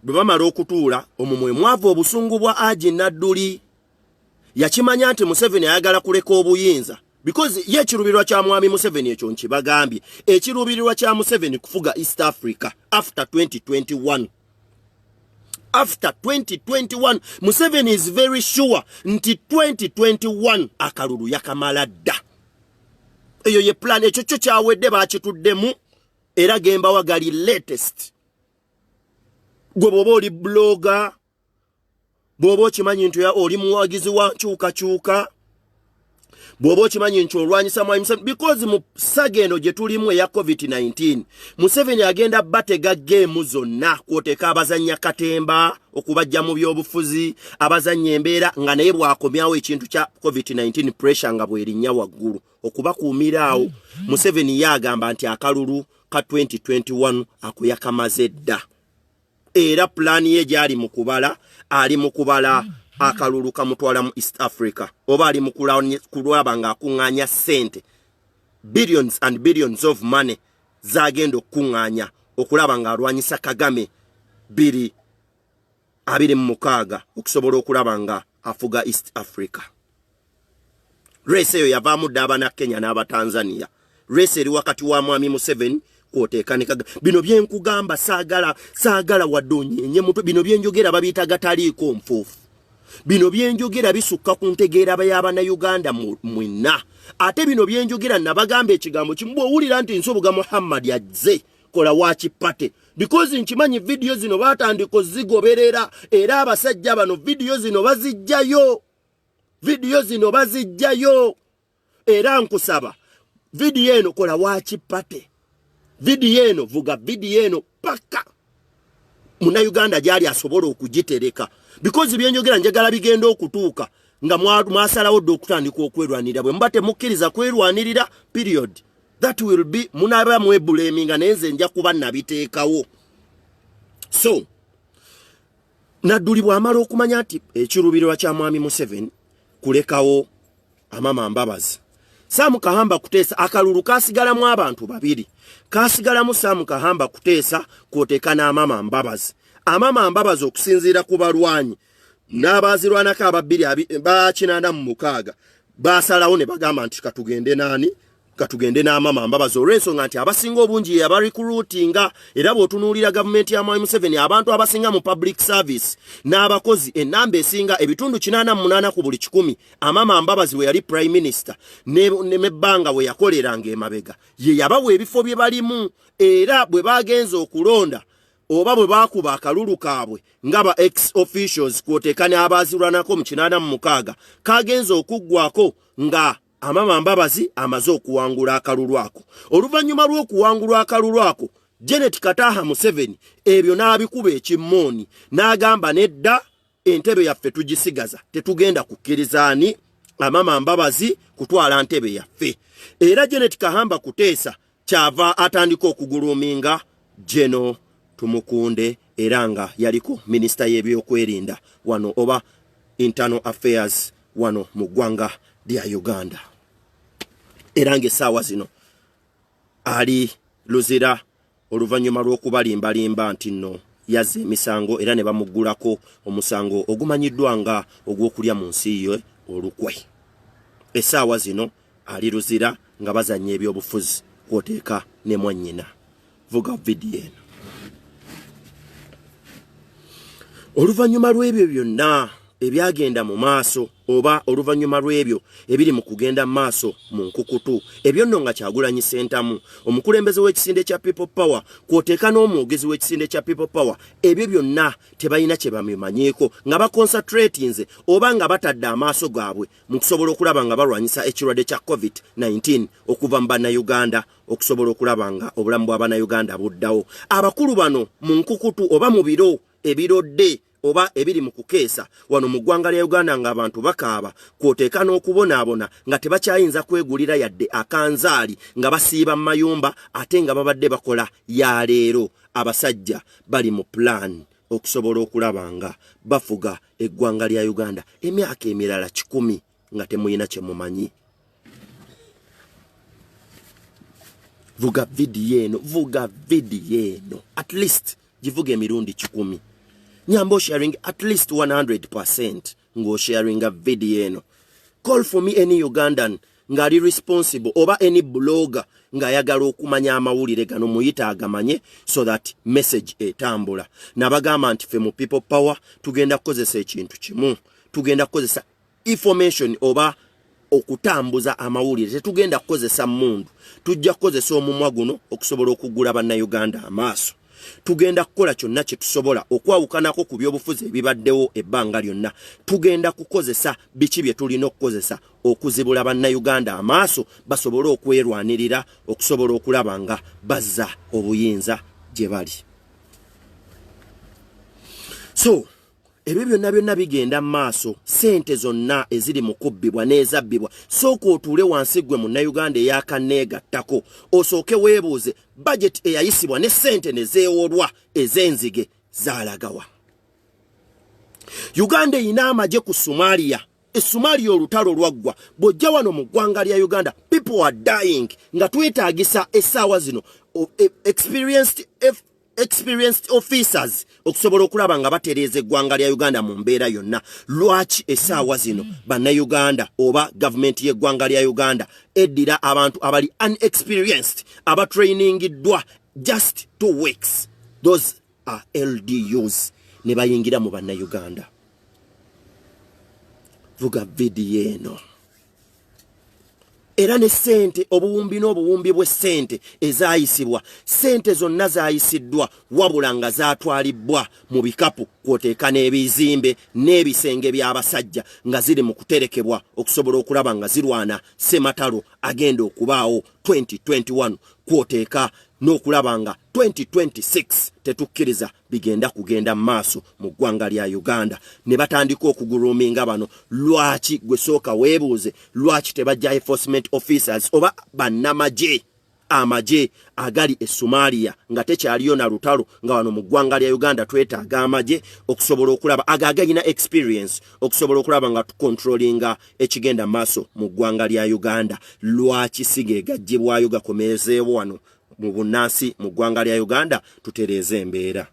bwebamala okutuula omumwe mwavu obusungu bwa Aji Nadduli yakimanya nti Museveni ayagala kuleka obuyinza because ye ekirubirwa kya mwami Museveni ekyo nkibagambye ekirubirwa kya Museveni kufuga East Africa after 2021. After 2021 Museveni is very sure nti 2021 akalulu yakamala dda. Eyo ye plan ekyo kyo kyawedde bakituddemu era gemba wagali latest. Gwe bwoba oli blogger, bwoba okimanyi nti oli muwagizi wa kyuka, bwoba okimanyi nti olwanyisa mwami Museveni because mu sageno gye tulimu eya COVID-19 Museveni agenda batega game zonna kwoteeka abazanya katemba okubajja mu byobufuzi abazanya embeera nga naye bwakomyawo ekintu kya COVID-19 pressure nga bwerinnya waggulu okubakuumiraawo. Museveni yagamba nti akalulu ka 2021 akuyakamaze dda. Era plani ye gyali mukubala ali mukubala akalulu kamutwala mu East Africa oba ali mukulaba nga akunganya sente billions and billions of money zagenda okunganya okulaba nga alwanyisa Kagame 2026 okusobola okulaba nga afuga East Africa. Race eyo yavaamu dda na Kenya n'aba Tanzania. Race eri wakati wa mwami Museveni kwoteekanika. Bino byenkugamba saagala wadonyenye mutwe. Bino byenjogera babiyita gataliiko nfuufu. Bino byenjogera bisukka ku ntegeera y'abana Uganda mwenna. Ate bino byenjogera nabagamba ekigambo kimu owulira nti Nsobuga Muhammad azze kola wakipate. Because nkimanyi video zino batandika zigoberera era abasajja bano video zino bazijjayo. Era nkusaba video eno kola wakipate. Video eno vuga video eno paka muna Uganda gyali asobola okugitereka because byenjogera njagala bigenda okutuuka nga mwasalawo okutandika okwerwanirira bwe mbate mukkiriza kwerwanirira period that will be munaba mwebulaminga nenze nja kuba nabiteekawo. So Nadduli bwamala okumanya nti ekirubirwa kya mwami Museveni kulekawo Amama Mbabazi, Sam Kahamba Kuteesa akalulu kasigalamu abantu babiri. Kasigalamu Sam Kahamba Kuteesa kwoteeka n'Amama Mbabazi. Amama Mbabazi okusinziira ku balwanyi n'abazirwanako ababiri bakinanda mu mukaaga basalawo ne bagamba nti katugende n'Amama Mbabazi olw'ensonga nti abasinga obungi abarecruitinga era bw'otunuulira gavumenti ya Mwai Museveni abantu abasinga mu public service n'abakozi ennamba esinga ebitundu 88 ku buli 100 Amama Mbabazi we yali prime minister ne mebbanga we yakoleranga emabega ye yabawa ebifo bye balimu era bwe bagenza okulonda oba bwe bakuba akalulu kaabwe ngaba ex officials kwoteeka n'abazirwanako mu 86 kagenza okuggwako nga Amama Mbabazi amaze okuwangula akalulu ako. Oluvannyuma lw'okuwangula akalulu ako Janet Kataha Museveni ebyo n'abikuba ekimmooni n'agamba nedda entebe yaffe tugisigaza tetugenda kukkirizaani Amama Mbabazi kutwala ntebe yaffe. Era Janet Kahamba Kuteesa kyava atandika okuguluminga Jeno Tumukunde era nga yaliko minisita y'ebyokwerinda wano oba internal affairs wano mu ggwanga lya Uganda. Era ng'essaawa zino ali luzira oluvannyuma lw'okubalimbalimba nti nno yazze emisango era ne bamuggulako omusango ogumanyiddwa nga ogw'okulya mu nsi ye olukwe. Essaawa zino ali luzira nga bazannya ebyobufuzi kwoteeka ne mwannyina. Vuga vidiyo eno. Oluvannyuma lw'ebyo byonna ebyagenda mu maaso oba oluvannyuma lw'ebyo ebiri mu kugenda mu maaso mu nkukutu ebyo nno nga Kyagulanyi Ssentamu omukulembeze w'ekisinde kya People Power kwoteeka n'omwogezi w'ekisinde kya People Power ebyo byonna tebalina kye babimanyiiko nga baconcentratinze oba nga batadde amaaso gaabwe mu kusobola okulaba nga balwanyisa ekirwadde kya COVID-19 okuva mu bannayuganda okusobola okulaba nga obulamu bw'abannayuganda buddawo. Abakulu bano mu nkukutu oba mu biro ebirodde oba ebiri mu kukeesa wano mu ggwanga lya Uganda ng'abantu bakaaba kwoteeka n'okubonaabona nga tebakyayinza kwegulira yadde akanzaali nga basiiba mu mayumba ate nga babadde bakola ya leero abasajja bali mu plan okusobola okulaba nga bafuga eggwanga lya Uganda emyaka emirala 10 nga temuyina kye mumanyi. Vuga video eno at least givuga emirundi 10. Nyambo sharing at least 100% ngo sharing a video eno. Call for me any Ugandan ngari responsible oba any blogger nga yagala okumanya amawulire gano muyita agamanye so that message etambula. Nabagamba nti fe mu people power tugenda kukozesa ekintu kimu. Tugenda kukozesa information oba okutambuza amawulire. Tetugenda kukozesa mundu. Tujja kukozesa omumwa guno okusobola okugula bannayuganda amaaso. Tugenda kukola kyonna kye tusobola okwawukanako ku byobufuzi ebibaddewo ebbanga lyonna. Tugenda kukozesa biki bye tulina okukozesa okuzibula bannayuganda amaaso basobole okwerwanirira okusobola okulaba nga bazza obuyinza gye bali. So ebyo byonna bigenda maaso, sente zonna eziri mu kubbibwa n'ezabbibwa. Sooka otuule wansi gwe munnayuganda eyakaneegattako osooke weebuuze budget eyayisibwa ne sente ne zeewolwa ez'enzige zaalagawa. Uganda erina amagye ku Somalia. Somalia olutalo lwaggwa bw'ojja wano mu ggwanga lya Uganda people are dying nga twetaagisa essaawa zino experienced officers okusobola okulaba nga batereeza eggwanga lya Uganda mu mbeera yonna. Lwaki essaawa zino bannayuganda oba gavumenti y'eggwanga lya Uganda eddira abantu abali unexperienced abatrainingiddwa just 2 weeks, those are LDUs, ne bayingira mu bannayuganda. Vuga video eno. Era ne sente obuwumbi n'obuwumbi bw'essente ezaayisibwa, sente zonna zaayisiddwa wabula nga zaatwalibbwa mu bikapu kwoteeka n'ebizimbe n'ebisenge by'abasajja nga ziri mu kuterekebwa okusobola okulaba nga zirwana ssematalo agenda okubaawo 2021 kwoteeka n'okulaba nga 2026 tetukkiriza bigenda kugenda maaso mu ggwanga lya Uganda. Ne batandika okuguluminga bano. Lwaki gwe sooka weebuuze lwaki tebajja enforcement officers oba bannamagye amagye agali e Somalia nga tekyaliyo na lutalo nga wano mu ggwanga lya Uganda twetaaga amagye okusobola okulaba agagayina experience okusobola okulaba nga tukontrolinga ekigenda maaso mu ggwanga lya Uganda. Lwaki sige gajjibwayo gakomezeewo wano mu bunnansi mu ggwanga lya Uganda tutereeze embeera.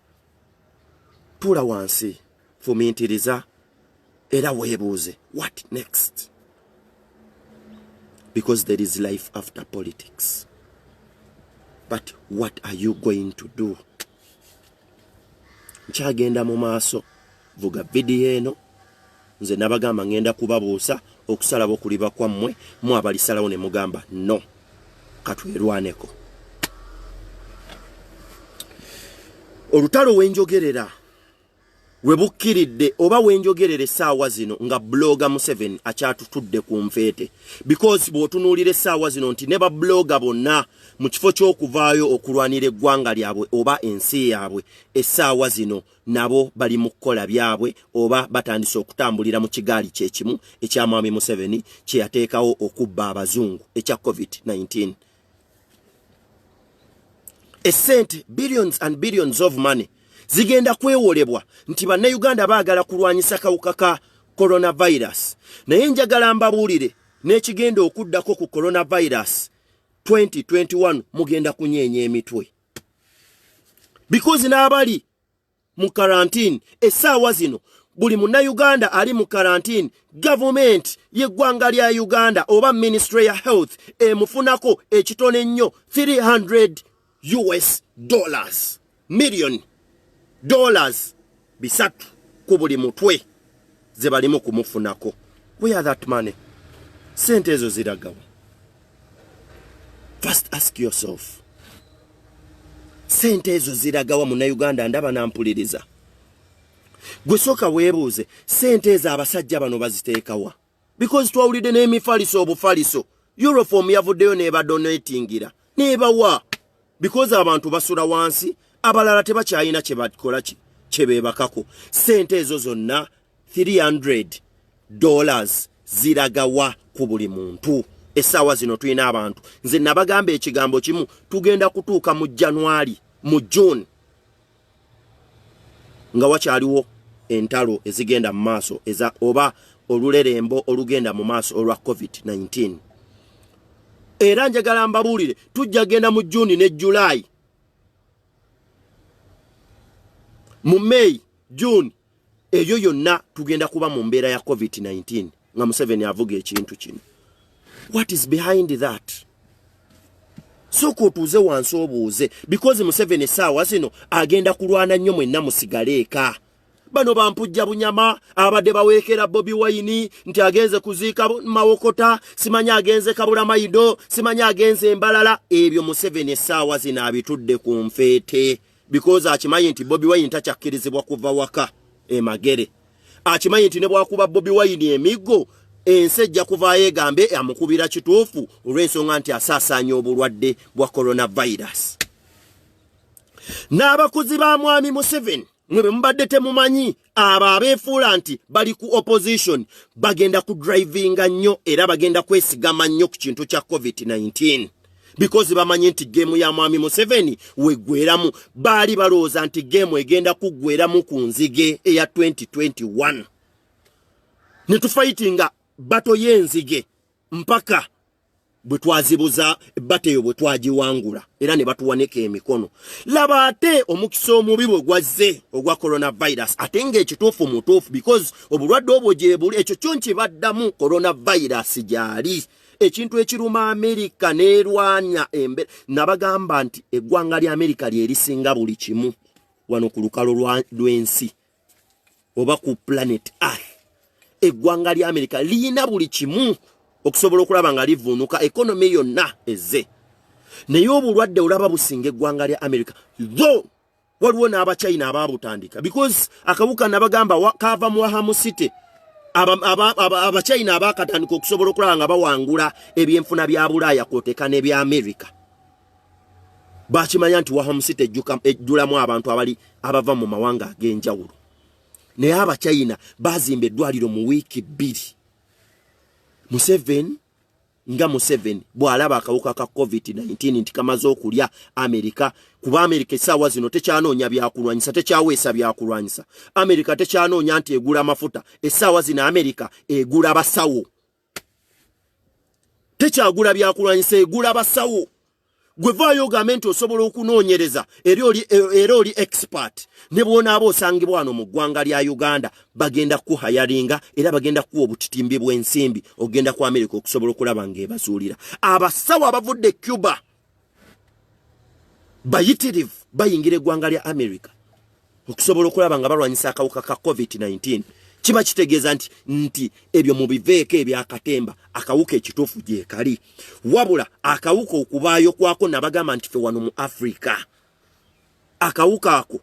Tula wansi fumiintiriza era weebuuze what next, because there is life after politics. But what are you going to do? Nkyagenda mu maaso. Vuga video eno. Nze nabagamba ngenda kubabuusa okusala bokuliba kwammwe mu abalisalawo ne mugamba no katwerwaneko. Olutalo wenjogerera webukkiridde oba wenjogerera essaawa zino nga bloga Museveni akyatutudde ku nfeete, because bw'otunuulira essaawa zino nti ne babloga bonna mu kifo ky'okuvaayo okulwanira eggwanga lyabwe oba ensi yaabwe essaawa zino nabo bali mu kukola byabwe oba batandise okutambulira mu kigaali kyekimu ekya Mwami Museveni kye yateekawo okubba abazungu ekya COVID-19. Essente billions and billions of money zigenda kwewolebwa nti bannayuganda baagala kulwanyisa kawuka ka coronavirus. Naye njagala mbabuulire n'ekigenda okuddako ku coronavirus 2021 mugenda kunyeenya emitwe, because n'abali mu quarantine essaawa zino buli munnayuganda ali mu quarantine, government y'eggwanga lya Uganda oba Ministry ya Health emufunako ekitone ennyo $300 million bisatu ku buli mutwe ze balimu kumufunako. Where that money? Sente ezo ziragawa. First ask yourself. Sente ezo ziragawa munnayuganda ndaba nampuliriza. Gwe sooka weebuuze sente ezo abasajja bano baziteekawa. Because twawulidde n'emifaliso obufaliso. Euroform yavuddeyo n'ebadonatingira. N'ebawa. Because abantu basula wansi, abalala tebakyayina kye bakola kyebebakako sente ezo zonna $300 ziragawa ku buli muntu. Essaawa zino tulina abantu nze nabagamba ekigambo kimu tugenda kutuuka mu January mu June nga wakyaliwo entalo ezigenda mu maaso eza oba olulerembo olugenda mu maaso olwa COVID-19. Era njagala mbabuulire tujja genda mu June ne July, mu May, June, eyo yonna tugenda kuba mu mbeera ya COVID-19 nga Museveni avuga ekintu kino. What is behind that? Soko tuze wansi obuuze because Museveni essaawa zino agenda kulwana nnyo mwenna musigaleeka. Bano bampujja bunyama abadde baweekera Bobi Wine nti agenze kuziika Mawokota, simanya agenze Kabula Maido, simanya agenze Mbalala. Ebyo Museveni essaawa zino abitudde ku nfeete because akimanyi nti Bobi Wine takyakkirizibwa kuva waka emagere. Akimanyi nti ne bwakuba Bobi Wine emiggo ensejja kuvaayo egambe amukubira kituufu olw'ensonga nti asaasaanya obulwadde bwa coronavirus. N'abakozi ba mwami Museveni mwe mbadde temumanyi abo abeefuula nti bali ku opposition bagenda ku drivinga nnyo era bagenda kwesigama nnyo ku kintu kya COVID-19 because bamanyi nti gemu ya mwami Museveni weggweramu. Baali balowooza nti gemu egenda kuggweramu ku nzige eya 2021 ne tufaitinga bato y'enzige mpaka bwe twazibuza bateyo bwe twagiwangula era ne batuwaneka emikono. Laba ate omukisa omubi bwe gwazze ogwa coronavirus ate ng'ekituufu mutuufu because obulwadde obwo gye buli ekyo kyo nkibaddamu coronavirus gyali. Ekintu ekiruma Amerika n'erwanya embe nabagamba nti eggwanga lya Amerika lye lisinga buli kimu wano ku lukalo lw'ensi oba ku planet Earth. Eggwanga lya Amerika liyina buli kimu okusobola okulaba nga livuunuka economy yonna ezze. Naye obulwadde olaba businga eggwanga lya Amerika though waliwo n'Abachina abaabutandika because akawuka nabagamba kava mu Wuhan City. Abachina abaakatandika okusobola okulaba nga bawangula ebyenfuna bya Bulaaya kwoteka n'ebya Amerika. Bakimanya nti Wuhan City ejjulamu abantu abava mu mawanga ag'enjawulo. Naye Abachina bazimba eddwaliro mu wiiki 2. Museveni bw'alaba akawuka ka COVID-19 nti kamaze okulya Amerika kuba Amerika essaawa zino tekyanoonya byakulwanyisa, tekyaweesa byakulwanyisa. Amerika tekyanoonya nti egula amafuta, essaawa zino Amerika egula basawo. Tekyagula byakulwanyisa, egula basawo. Gwe vaayo ogambe nti osobola okunoonyereza era oli expert ne bw'onaaba osangibwa wano mu ggwanga lya Uganda bagenda kuhayaringa era bagenda kuwa obutitimbi bw'ensimbi ogenda ku Amerika okusobola okulaba ng'ebazuulira. Abasawo abavudde Cuba bayitirivu bayingira eggwanga lya Amerika okusobola okulaba nga balwanyisa akawuka ka COVID-19. Kiba kitegeeza nti ebyo mu biveeko ebyakatemba akawuka ekituufu gye kali. Wabula akawuka okubaayo kwako nabagamba nti fe wano mu Afrika akawuka ako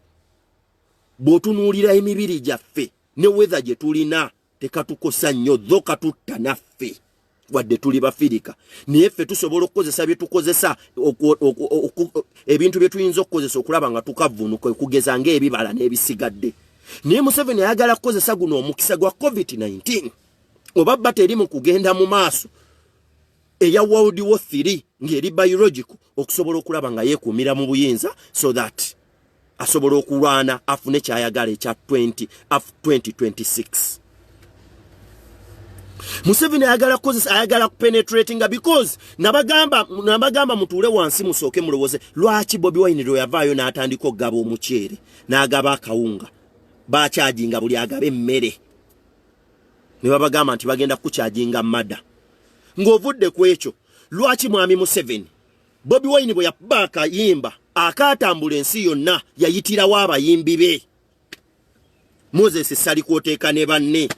bw'otunuulira emibiri gyaffe ne weather gye tulina tekatukosa nnyo dho katutta naffe wadde tuli Bafirika. Naye ffe tusobola okukozesa bye tukozesa ebintu bye tuyinza okukozesa okulaba nga tukavvuunuka okugeza ng'ebibala n'ebisigadde. Naye Museveni ayagala kukozesa guno omukisa gwa COVID-19 oba bateri mu kugenda mu maaso eya World War 3 ng'eri biological okusobola okulaba nga yeekuumira mu buyinza so that asobola okulwana afune kyayagala ekya 2026. Museveni ayagala kukozesa, ayagala kupenetratinga because nabagamba mutuule wansi musooke mulowooze lwaki Bobi Wine lwe yavaayo n'atandika okugaba omuceere n'agaba akawunga bakyajinga buli agabe emmere ne babagamba nti bagenda kukyajinga mada. Ng'ovudde ku ekyo lwaki mwami Museveni Bobi Wine bwe yakuba akayimba akaatambula ensi yonna yayitirawo abayimbi be. Moses Sali kwoteeka ne banne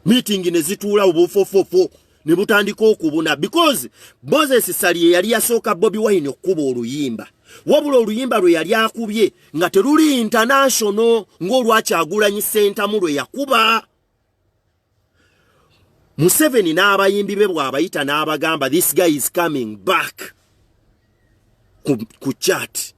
meeting ne zituula obufofofo ne butandika okubuna because Moses Sali yali yasooka Bobi Wine okuba oluyimba. Wabula oluyimba lwe yali akubye nga teruli international ng'olwakyagulanyi Ssentamu lwe yakuba. Museveni n'abayimbi be bw'abayita n'abagamba this guy is coming back ku chat.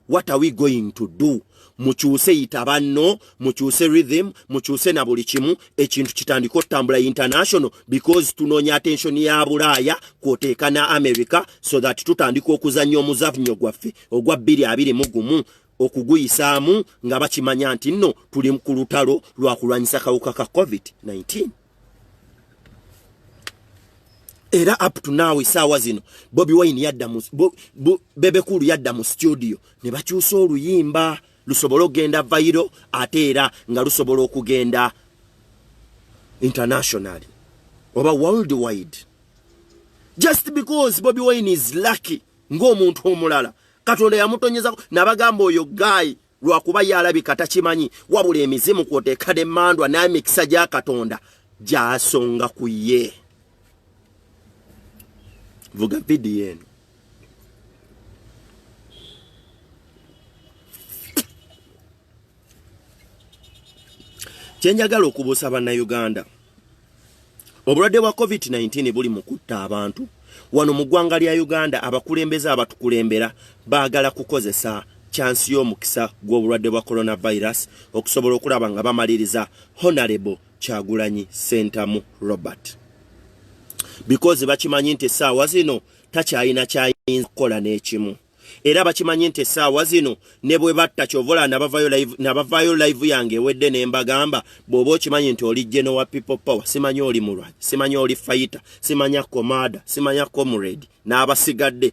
What are we going to do? mukyuse yitabanno mukyuse rhythm mukyuse na buli kimu ekintu kitandiko tambula international because tunonya attention ya Bulaya kwoteeka na America so that tutandika okuzannya omuzavunyo gwaffe ogwa 2021 okuguyisaamu nga bakimanya nti nno tuli ku lutalo lwa kulwanyisa kawuka ka COVID-19. Era up to now isaawa zino Bobi Wine yadda mu Bebe Cool yadda mu studio ne bakyusa oluyimba lusobola okugenda viral ate era nga lusobola okugenda internationally oba worldwide just because Bobi Wine is lucky ng'omuntu omulala Katonda yamutonyeza nabagamba oyo guy lwakuba yalabika takimanyi wabula emizimu kwoteeka ne mandwa n'emikisa gya Katonda gyasonga ku ye. Vuga video yenu. Kyenjagala okubuusa bannayuganda. Obulwadde bwa COVID-19 buli mu kutta abantu. Wano mu ggwanga lya Uganda abakulembeze abatukulembera baagala kukozesa chance y'omukisa gw'obulwadde bwa coronavirus okusobola okulaba nga bamaliriza Honorable Kyagulanyi Ssentamu Robert. Because bakimanyi nti essaawa zino takyayina kyayinza kukola n'ekimu. Era bakimanyi nti essaawa zino ne bwe batta Kyovola nabavaayo live yange ewedde ne mbagamba bw'oba okimanyi nti oli General wa People Power simanyi oli mulwanyi simanyi oli fighter simanya komada simanya comrade n'abasigadde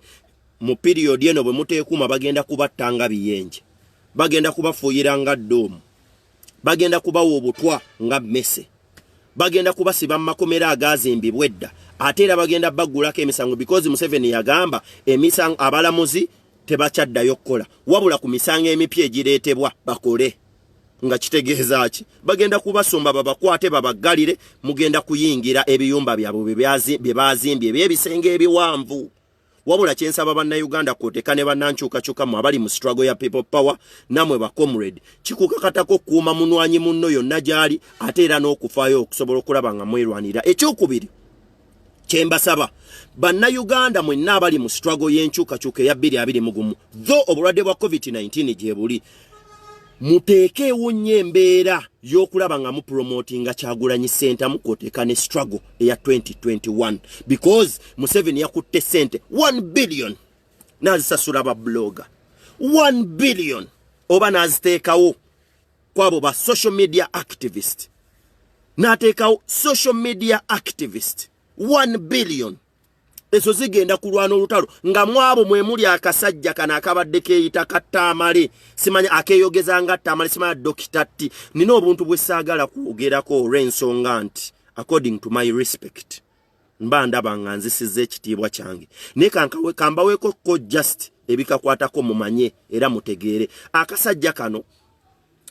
mu period eno bwe muteekuma bagenda kubattanga biyenje bagenda kubafuuyira nga ddoomu bagenda kubawa obutwa nga mmese bagenda kubasiba mu makomera agaazimbibwa edda ate era bagenda baggulako emisango because Museveni yagamba emisango abalamuzi tebakyaddayo kukola wabula ku misango emipya egireetebwa bakole nga kitegeeza ki bagenda kubasomba babakwate babaggalire mugenda kuyingira ebiyumba byabwe bye bazimbye ebyebisenge ebiwanvu wabula kyensaba bannayuganda kwoteeka ne bannankyukakyuka mu abali mu struggle ya People Power namwe ba comrade kikukakatako kuuma munwanyi munno yonna gyali ate era n'okufaayo okusobola okulaba nga mwerwanira. Ekyokubiri kyembasaba bannayuganda mwenna abali mu struggle y'enkyukakyuka eya 2021 tho obulwadde bwa COVID-19 gye buli muteekeewo nnyo embeera y'okulaba nga mupromotinga Kyagulanyi Ssentamu kwoteeka ne struggle eya 2021 because Museveni yakutte sente 1 billion n'azisasula ba blogger 1 billion oba n'aziteekawo kwabo ba social media activist n'ateekawo social media activist 1 billion ezo zigenda kulwana olutalo nga mwabo mwe muli akasajja kana akabadde keeyita Kattamale simanya akeyogeza nga Kattamale simanya Dr. T nina obuntu bwe saagala kwogerako olw'ensonga nti according to my respect mba ndaba nga nzisizza ekitiibwa kyange naye kambaweeko ko just ebikakwatako mumanye era mutegeere akasajja kano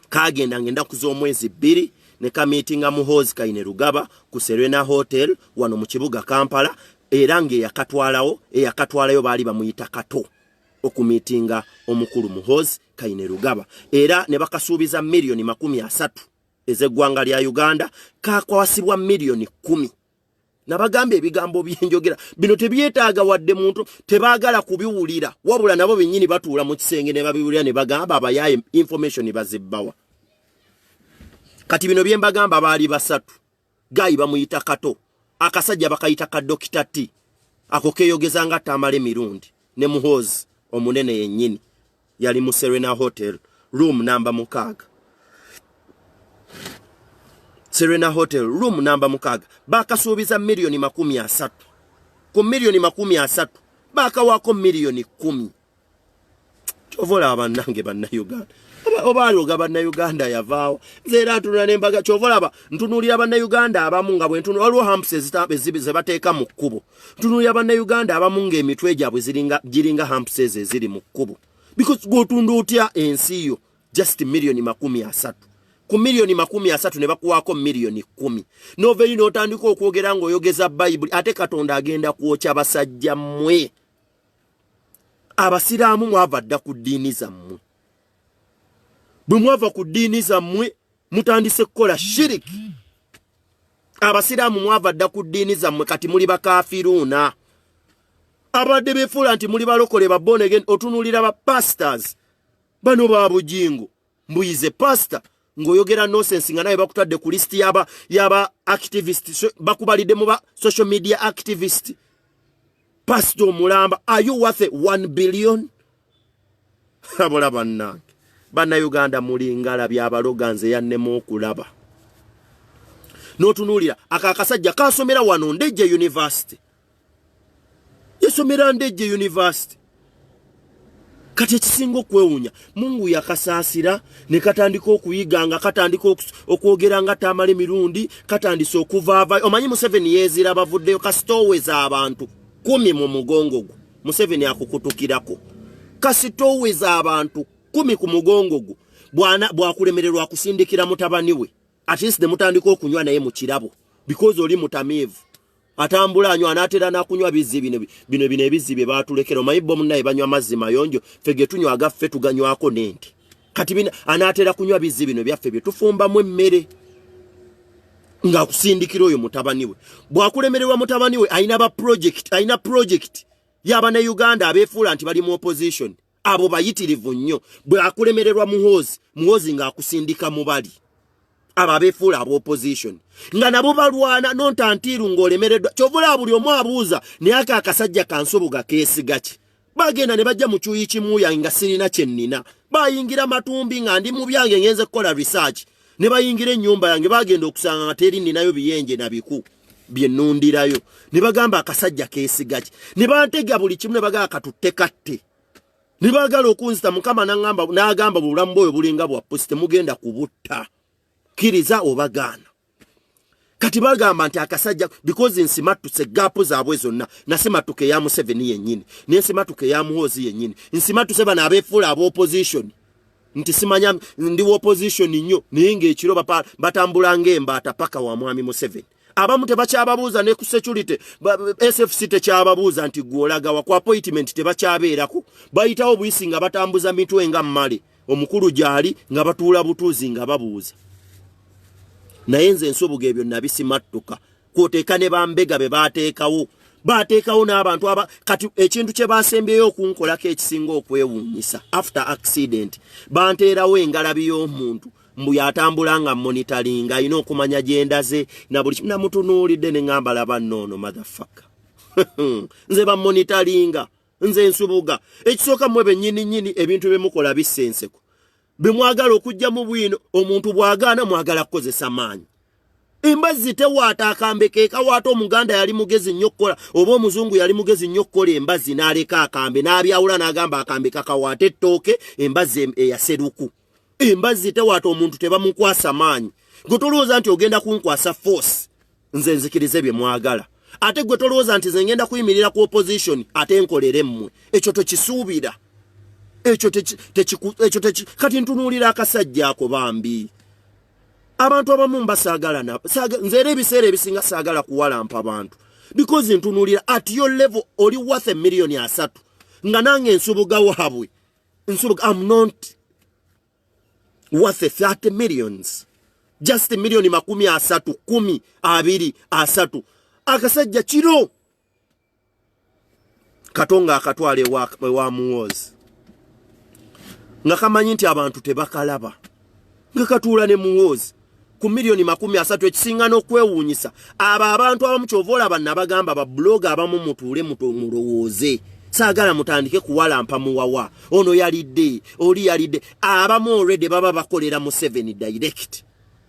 kagenda ngenda kuz'omwezi 2 ne kamitinga Muhoozi Kainerugaba ku Serena Hotel wano mu kibuga Kampala era eyakatwalayo baali bamuyita Kato okumitinga omukulu Muhoozi Kainerugaba era ne bakasuubiza million 30 ez'eggwanga lya Uganda kakwasibwa million 10 nabagamba ebigambo byenjogera bino tebyetaaga wadde muntu tebaagala kubiwulira wabula nabo bennyini batuula mu kisenge ne babiwulira ne bagamba abayaye information bazibbawa kati bino byembagamba baali basatu gayi bamuyita Kato akasajja bakayita ka Dr. T ako keyogeza nga Kattamale mirundi ne Muhoozi omunene yennyini yali mu Serena Hotel room number 6 Serena Hotel room number 6 bakasuubiza million 30 ku million 30 bakawako million 10 Kyovola abannange bannayuganda obaloga bannayuganda yavaawo nzeera atunula n'embaga Kyovola aba ntunuulira bannayuganda abamu nga bwe ntunula waliwo hamses ze bateeka mu kkubo ntunuulira bannayuganda abamu ng'emitwe gyabwe giringa hamses eziri mu kkubo because gw'otunda otya ensi yo just million 30 ku million 30 ne bakuwaako million 10 noveeyi n'otandika okwogera ng'oyogeza Bayibuli ate Katonda agenda kwokya basajja mmwe abasiraamu mwava dda ku ddiini zammwe bwe mwava ku ddiini zammwe mutandise kukola shiriki abasiraamu mwava dda ku ddiini zammwe kati muli bakafiruuna abadde beefuula nti muli balokole ba born again otunuulira ba pastors bano ba bujingo mbuyize pastor ngoyogera nonsense nga naye bakutadde ku list yaba activist bakubalide mu ba social media activist. Pastor Mulamba, are you worth 1 billion? Abola banna Uganda mulingala byabaloganze yannemu okulaba. Notunulira akakasajja kasomera wano Ndejje University. Yesomera Ndejje University. Kati ekisinga okwewunya Mungu yakasaasira ne katandika okuyiganga katandika okwogera nga tamale mirundi katandise okuvaava. Omanyi Museveni yeezira bavuddeyo kasitoweza abantu 10 mu mugongo gwo. Museveni akukutukirako kasitoweza abantu 10 ku mugongo gwo bwakulemererwa akusindikira mutabani we. At least ne mutandika okunywa naye mu kirabo because oli mutamivu. Atambula anywa anatera nakunywa bizzi bino ebizzi bye batulekera. Omayibbo munnaye banywa mazzi mayonjo fege tunywa agaffe tuganywako nente. Kati bina anatera kunywa bizzi bino byaffe bye tufumba mu emmere nga kusindikira oyo mutabani we. Bwakulemererwa mutabani we ayina project yabana Uganda abefuula nti bali mu opposition. Abo bayitirivu nnyo. Bwakulemererwa muhozi nga akusindika mubali. Ababefuula abo opposition nga nabo balwana nontantiru ngolemereddwa kyovula buli omu abuuza naye akasajja kansobuga keesigaki bagenda ne bajja mu kyuyi kimu yanga sirina kyennina bayingira matumbi nga ndi mu byange ngenze kukola research ne bayingira ennyumba yange bagenda okusanga nga teri ninayo biyenje na biku byennundirayo ne bagamba akasajja keesigaki ne bantega buli kimu ne bagamba katuttekatte ne bagala okunzita Mukama n'agamba bulamu bwoyo bulinga bwa poste mugenda kubutta kiriza obagana. Kati bagamba nti akasajja because nsimatuse gapo zaabwe zonna nasimatuke ya Museveni yennyini nensimatuke ya Muhoozi yennyini nsimatuse bana abefuula abo opposition nti simanya ndi opposition nnyo naye ng'ekiro batambula ng'embaata paka wa mwami Museveni. Abamu tebakyababuuza ne ku security SFC tekyababuuza nti gwolaga wa ku appointment tebakyabeerako bayitawo buyisi nga batambuza mitwe nga mmale omukulu gyali nga batuula butuuzi nga babuuza. Naye nze ensobuga ebyo nabisimattuka kwoteeka ne bambega be baateekawo n'abantu kati ekintu kye basembyeyo okunkolako ekisinga okwewuunyisa after accident banteerawo engalabi y'omuntu mbu yatambula nga monitoring ayina okumanya gyendaze na buli kimu namutunuulidde ne ngamba laba noono motherfucker nze bamonitoringa nze ensubuga ekisooka mmwe bennyini ebintu byemukola bissenseko bimwagala okujja mu bwino omuntu bwagaana mwagala kukozesa maanyi. Embazi tewaata akambe keekawaata omuganda yali mugezi nnyo kukola oba omuzungu yali mugezi nnyo kukola embazi n'aleka akambe n'abyawula n'agamba akambe kakawaata ettooke embazi eyaseruku. Embazi tewaata omuntu tebamukwasa maanyi. Gwe tolowooza nti ogenda kunkwasa force nze nzikirize bye mwagala. Ate gwe tolowooza nti nze ngenda kuyimirira ku opposition ate nkolere mmwe. Ekyo tokisuubira. Ekyo kati ntunuulira akasajja ako bambi. Abantu abamu mbasaagala nze era ebiseera ebisinga saagala kuwalampa abantu because ntunuulira at your level oli worth $1 million nga nange ensubuga waabwe I'm not worth 30 millions just $1 million 30 10 20 30 akasajja kiro Katonga akatwale wa Muhoozi nga kamanyi nti abantu tebakalaba nga katuula ne Muhoozi ku $1 million 30 ekisinga n'okwewuunyisa abo abantu abamu kyovola bannabagamba babloga abamu mutuule mulowooze saagala mutandike kuwalampa muwawa ono yalidde oli yalidde abamu already baba bakolera Museveni direct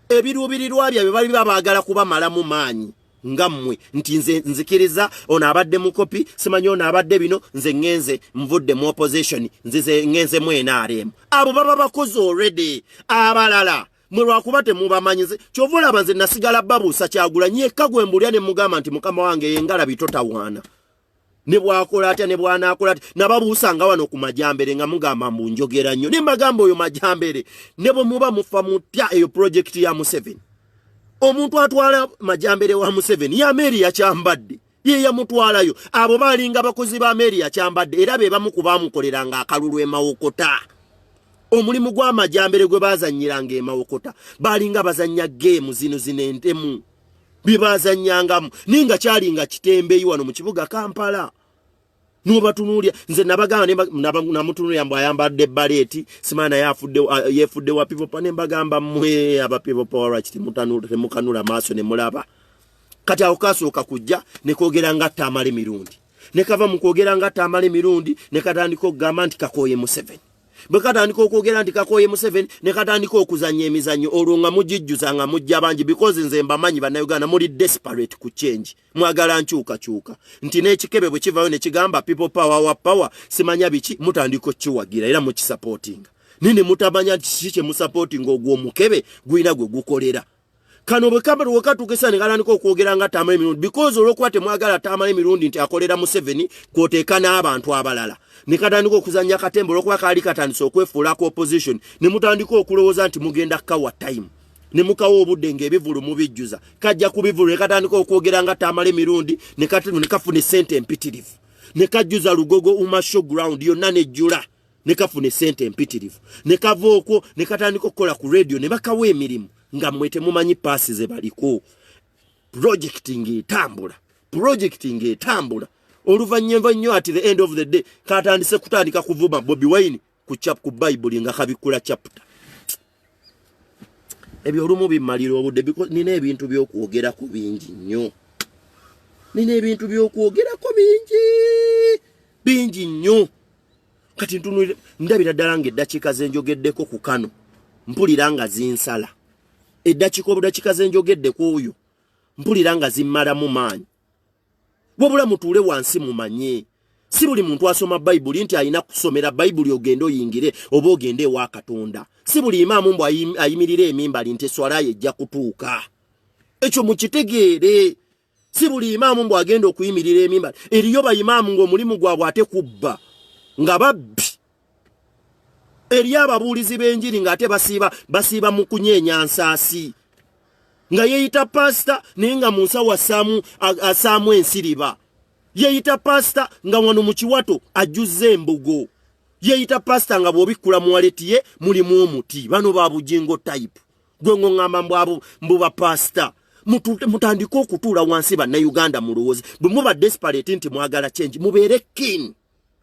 ebiruubirirwa byabwe bali babaagala kubamalamu maanyi nga mmwe nti nze nzikiriza ono abadde mu kopi simanyi ono abadde bino nze ngenze mvudde mu opposition nze ngenze mu NRM abo baba bakoze already abalala mwe lwakuba temubamanyize kyovola banze nasigala babuusa Kyagulanyi yekka gwe mbulya ne mugamba nti mukama wange yengala bitotawaana ne bwakola atya ne bwanaakola atya nababuusa nga wano ku Majambere nga mugamba mbu njogera nnyo ne mbagamba oyo Majambere ne bwe muba mufa mutya eyo project ya Museveni omuntu atwala Majambere wa Museveni ya Mary yakyambadde ye yamutwalayo abo balinga bakozi ba Mary yakyambadde era be bamu kubamukoleranga akalulu emawokota omulimu gwa Majambere gwe bazannyiranga emawokota balinga bazannya game zino zinentemu bibazannyangamu ninga kyalinga kitembeyi wano mu kibuga Kampala Nubatunulya nze nabagamba namutunulya mbu ayambadde baleti simana yefudde wa people pa nembagamba mwe aba people power kiti mukanula maaso ne mulaba kati awo kasooka kujja ne koogera nga tamale mirundi ne kava mu koogera nga tamale mirundi ne katandika okugamba nti Kakoye Museveni bwe katandika okwogera nti Kakoye Museveni ne katandika okuzanya emizannyo olwo nga mujijjuza nga mujja bangi because nze mbamanyi bannayuganda muli desperate ku change mwagala nkyuka nti n'ekikebe bwe kivayo ne kigamba people power wa power simanya biki mutandika okkiwagira era mukisupportinga nini mutabanya kiki kye musupportinga ogwo omukebe gwina gwe gukolera kano bwe kamba wakatuukisa ne katandika okwogera nga tamale mirundi because olwokuba temwagala tamale mirundi nti akolera Museveni kwoteeka n'abantu abalala ne katandika okuzanya katembo olwokuba kaali katandisa okwefuulako opposition ne mutandika okulowooza nti mugenda kawa time ne mukawa obudde ng'ebivulu mubijjuza kajja ku bivulu ne katandika okwogera nga tamale mirundi ne kafune sente empitirivu ne kajjuza Lugogo Uma showground yonna nejjula ne kafune sente empitirivu ne kava okwo ne katandika okukola ku radio ne bakawa emirimu nga mwete mumanyi paasi ze baliko projecting etambula oluvannyuma nnyo at the end of the day katandise kutandika kuvuma Bobi Wine ku Bible nga kabikula chapter ebyo olumu bimalira obudde because nina ebintu by'okwogerako bingi nnyo bingi nnyo kati ntunulira ndabira ddala ng'eddakiika ze njogeddeko ku kano mpulira nga zinsala eddakiika ze njogeddeko oyo mpulira nga zimmalamu maanyi wabula mutuule wansi mumanye si buli muntu asoma Bible nti alina kusomera Bible ogende oyingire oba ogende ewa Katonda si buli imaamu mbu ayimirira emimbali nti swalayo ejja kutuuka ekyo mukitegeere si buli imaamu mbu agenda okuyimirira emimbali eriyo bayimaamu ng'omulimu gwabwe ate kubba nga babbi eri ababuulizi b'enjiri ng'ate basiiba mu kunyeenya nsaasi nga yeeyita pasita naye nga mu nsawo asaamu ensiriba yeeyita pasita nga wano mu kiwato ajjuzza embugo yeeyita pasita nga bw'obikkula mu waleti ye mulimu omuti bano ba bujingo type gwe ng'oŋŋamba mbu bapasita mutandike okutuula wansi bannayuganda mulowooze bwe muba desperate nti mwagala change mubeere keen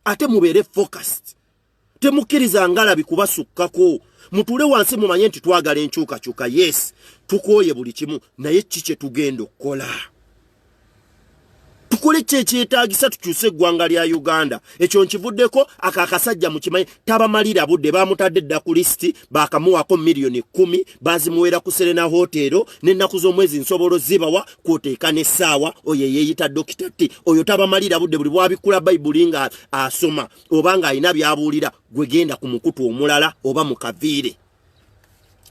ate mubeere focused temukkiriza ngalabi kubasukkako mutuule wansi mumanye nti twagala enkyukakyuka yes tukooye buli kimu naye kiki tugenda okukola tukole kyekyetaagisa tukyuse eggwanga lya Uganda ekyo nkivuddeko akakasajja mukimanyi tabamalira budde bamutadde dda ku lisiti bakamuwako miliyoni 10 bazimuwera ku Serena Hotel n'ennaku z'omwezi nsobolo zibawa kwoteeka n'essaawa oyo yeeyita Dr. T oyo tabamalira budde buli bwabikula Bible nga asoma oba nga alina byabuulira gwe genda ku mukutu omulala oba mu kaviire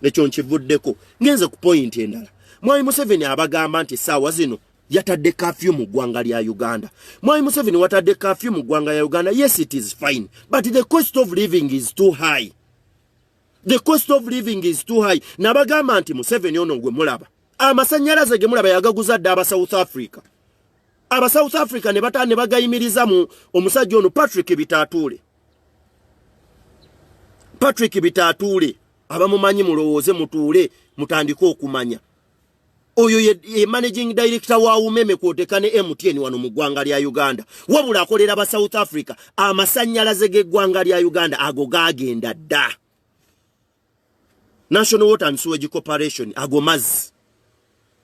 ekyo nkivuddeko ngenze ku point endala Mwai Museveni abagamba nti essaawa zino yatadde curfew mu ggwanga lya Uganda. Mwai Museveni watadde curfew mu ggwanga ya Uganda. Yes, it is fine, but the cost of living is too high. The cost of living is too high. Nabagamba nti Museveni ono gwe mulaba amasanyalaze ge mulaba yagaguza dda aba South Africa. Aba South Africa ne batane bagayimiriza mu omusajja ono Patrick Bitatuule abamumanyi mulowooze mutuule mutandika okumanya oyo ye managing director wa umeme kwoteka ne MTN wano mu ggwanga lya Uganda wabula akolera ba South Africa amasanyalaze ge ggwanga lya Uganda ago gagenda dda National Water and Sewage Corporation ago mazzi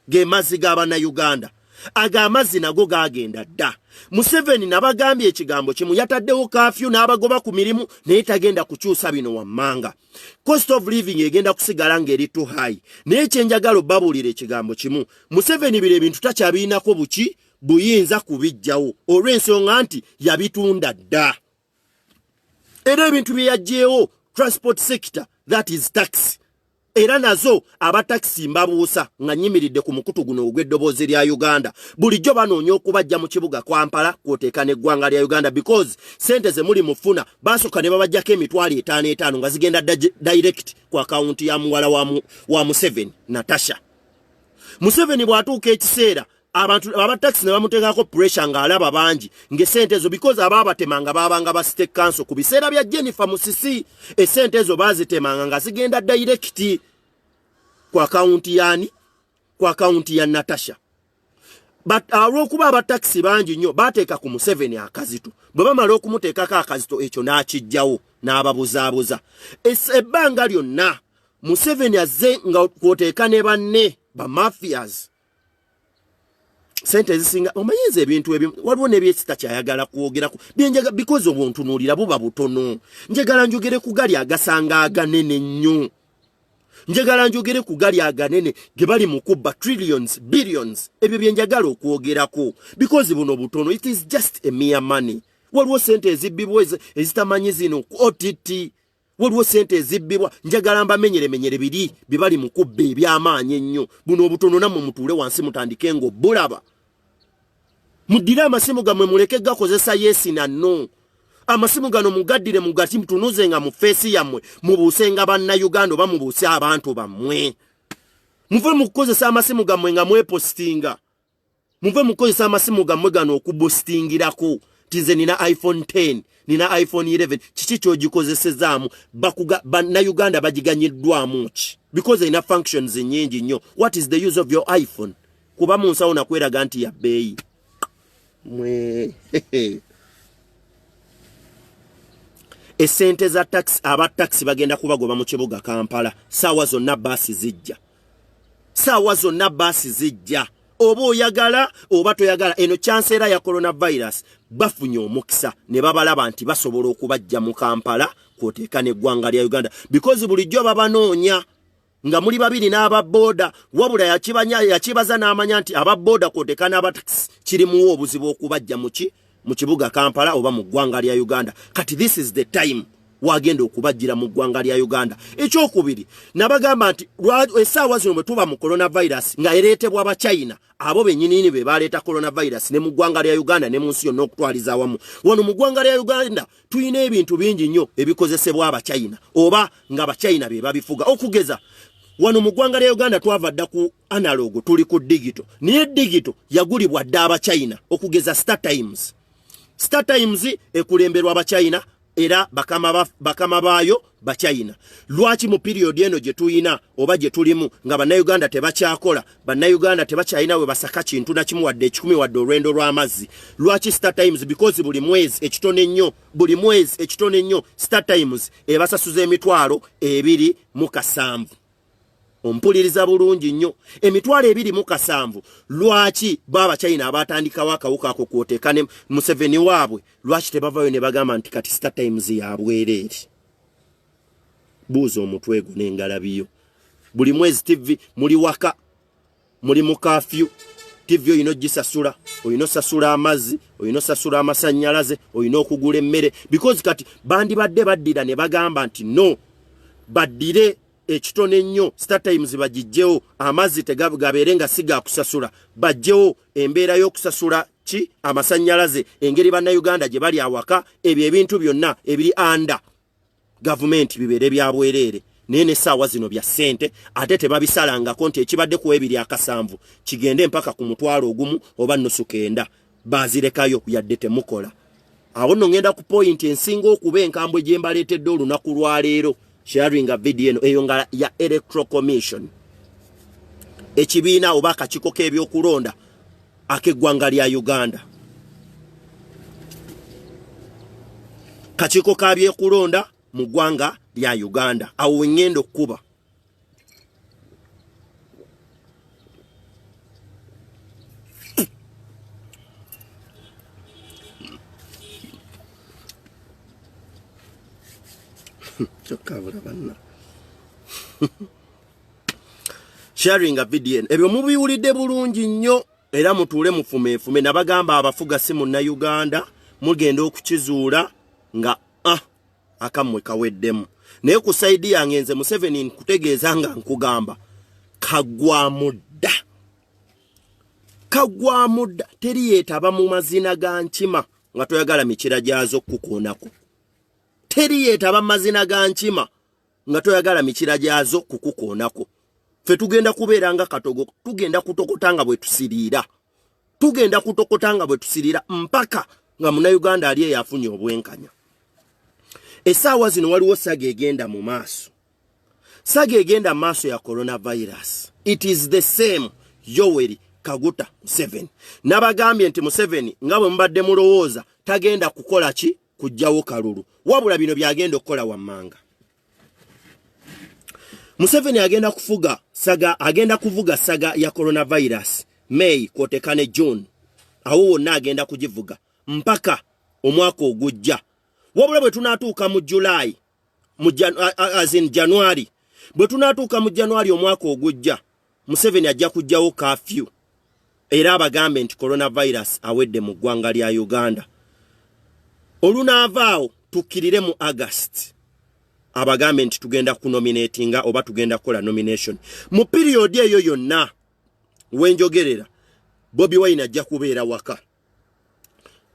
ge mazzi g'abana Uganda agamazi nago gagenda dda Museveni nabagambye ekigambo kimu yataddewo curfew n'abagoba ku mirimu naye tagenda kukyusa bino wammanga cost of living egenda kusigala ng'eri too high naye kyenjagala babulira ekigambo kimu Museveni bire ebintu takyabiinako buyinza kubijjawo olw'ensonga nti yabitunda dda era ebintu bye yaggyeewo transport sector that is tax era nazo abataxi mbabuusa nga nyimiridde ku mukutu guno ogw'eddoboozi lya Uganda bulijjo banoonya okubajja mu kibuga Kampala kwoteeka n'eggwanga lya Uganda because sente ze muli mufuna basooka ne babajjako emitwalo 5 nga zigenda direct ku akaunti ya muwala wa Museveni Natasha. Museveni bw'atuuka ekiseera abantu abataxi ne bamuteekako pressure ng'alaba bangi ng'esente ezo because abaabatemanga baabanga ba state council ku biseera bya Jennifer Musisi esente ezo baazitemanga nga zigenda direct ku akaunti ya Natasha. but alwokuba abataxi bangi nnyo bateeka ku Museveni akazito bwe bamala okumuteekako akazito ekyo n'akijjawo n'ababuzaabuza ebbanga lyonna Museveni azze nga kwoteeka ne banne ba mafias sente zisinga omanyiza ebintu ebimu waliwo n'ebyekita kyayagala kwogeraku byenjaga because obuntunuulira buba butono njagala njogere ku gali agasanga aganene nnyo njagala njogere ku gali aganene ge bali mu kubba trillions billions ebyo byenjagala okwogerako because buno butono it is just a mere money waliwo sente ezibbibwa ezitamanyi zino OTT waliwo sente ezibbibwa njagala mbamenyere biri bibali mu kubba ebyamaanyi ennyo buno obutono nammwe mutuule wansi mutandike ng'obbulaba muddire amasimu gammwe muleke gakozesa yesi na no amasimu gano mugaddire mugati mutunuzenga mu feesi yammwe mubuusenga bannayuganda oba mubuuse abantu bammwe muve mu kukozesa amasimu gammwe nga mwepostinga muve mu kukozesa amasimu gammwe gano okubostingirako tize nina iPhone 10 nina iPhone 11 kiki kyogikozesezaamu bannayuganda bagiganyiddwamu ki because ina functions nyingi nnyo what is the use of your iPhone kuba mu nsawo nakweraga nti ya bbeeyi mwe esente za taxi abataxi bagenda kubagoba mu kibuga Kampala saawa zonna baasi zijja oba oyagala oba toyagala eno chancellor ya coronavirus bafunye omukisa ne babalaba nti basobola okubajja mu Kampala kwoteeka n'eggwanga lya Uganda because bulijjo babanoonya nga muli babiri n'ababoda wabula yakibaza n'amanya nti ababoda kwoteeka n'abataxi kirimuwo obuzibu okubajja mu kibuga Kampala oba mu ggwanga lya Uganda kati this is the time wagenda okubajjira mu ggwanga lya Uganda ekyokubiri nabagamba nti essaawa zino bwe tuba mu coronavirus nga ereetebwa aba China abo bennyini be baleeta coronavirus ne mu ggwanga lya Uganda ne mu nsi yonna okutwaliza awamu wano mu ggwanga lya Uganda tuyina ebintu bingi nnyo ebikozesebwa aba China oba nga aba China be babifuga okugeza wano mu ggwanga lya Uganda twava dda ku analog tuli ku digital niye digital yagulibwa dda aba China okugeza Star Times ekulemberwa aba China era bakama baayo ba China lwaki mu period eno gye tuyina oba gye tulimu nga bannayuganda tebakyakola bannayuganda tebakyalina we basaka kintu na kimu wadde ekikumi wadde olwendo lw'amazzi lwaki Star Times because buli mwezi ekitone nnyo Star Times ebasasuza emitwalo 2.7 ompuliriza bulungi nnyo emitwalo 2.7 lwaki baba China abatandikawo akawuka ako kwoteeka ne Museveni waabwe lwaki tebavayo ne bagamba nti kati Star Times yabwereeri buuza omutwe gwo n'engalabiyo buli mwezi TV muli waka muli mu kafyu TV oyina gisasula oyina osasula amazzi oyina osasula amasannyalaze oyina okugula emmere because kati bandibadde baddira ne bagamba nti no baddire ekitone nnyo Star Times bagijjewo amazzi tegabeerenga siga kusasula bajjewo embeera y'okusasula ki amasannyalaze engeri bannayuganda gye bali awaka ebyo ebintu byonna ebiri anda gavumenti bibeere byabwereere naye n'essaawa zino bya ssente ate tebabisalangako nti ekibadde ku 2.7 kigende mpaka ku mutwalo ogumu oba 9.9 baazirekayo yadde temukola awo nno ngenda ku point ensinga okuba enkambwe gye mbaleetedde olunaku lwaleero sharing a video eno eyongala ya Electoral Commission ekibiina oba akakiko k'ebyokulonda ak'eggwanga lya Uganda kachiko kabyekulonda mu ggwanga lya Uganda awo ngendo kuba sharing a video ebyo mubiwulidde bulungi nnyo era mutuule mufumeefume nabagamba abafuga simu na Uganda mugenda okukizuula nga akammwe kaweddemu naye ku saidi yange nze Museveni nkutegeeza nga nkugamba kagwa mudda teri yeetaba mu mazina ga nkima nga toyagala mikira gyazo kukukoonako teri yeetaba mazina ga nkima nga toyagala mikira gyazo kukukoonako fe tugenda kubeera nga katogo tugenda kutokotanga bwe tusirira mpaka nga Munnayuganda ali yafunye obwenkanya essaawa zino waliwo saga egenda mu maaso ya coronavirus it is the same Yoweri Kaguta Museveni nabagambye nti Museveni nga bwe mbadde mulowooza tagenda kukola ki kujjawo kalulu wabula bino byagenda okukola wammanga. Museveni agenda kuvuga saga ya coronavirus May kwotekane June awo wonna agenda kugivuga mpaka omwaka ogujja wabula bwe tunaatuuka mu July January bwe tunaatuuka mu January omwaka ogujja Museveni ajja kujjawo curfew era abagambe nti coronavirus awedde mu ggwanga lya Uganda. Olunaavaawo tukkirire mu August abagambe nti tugenda kunominatinga oba tugenda kukola nomination mu period eyo yonna wenjogerera Bobi Wine ajja kubeera waka.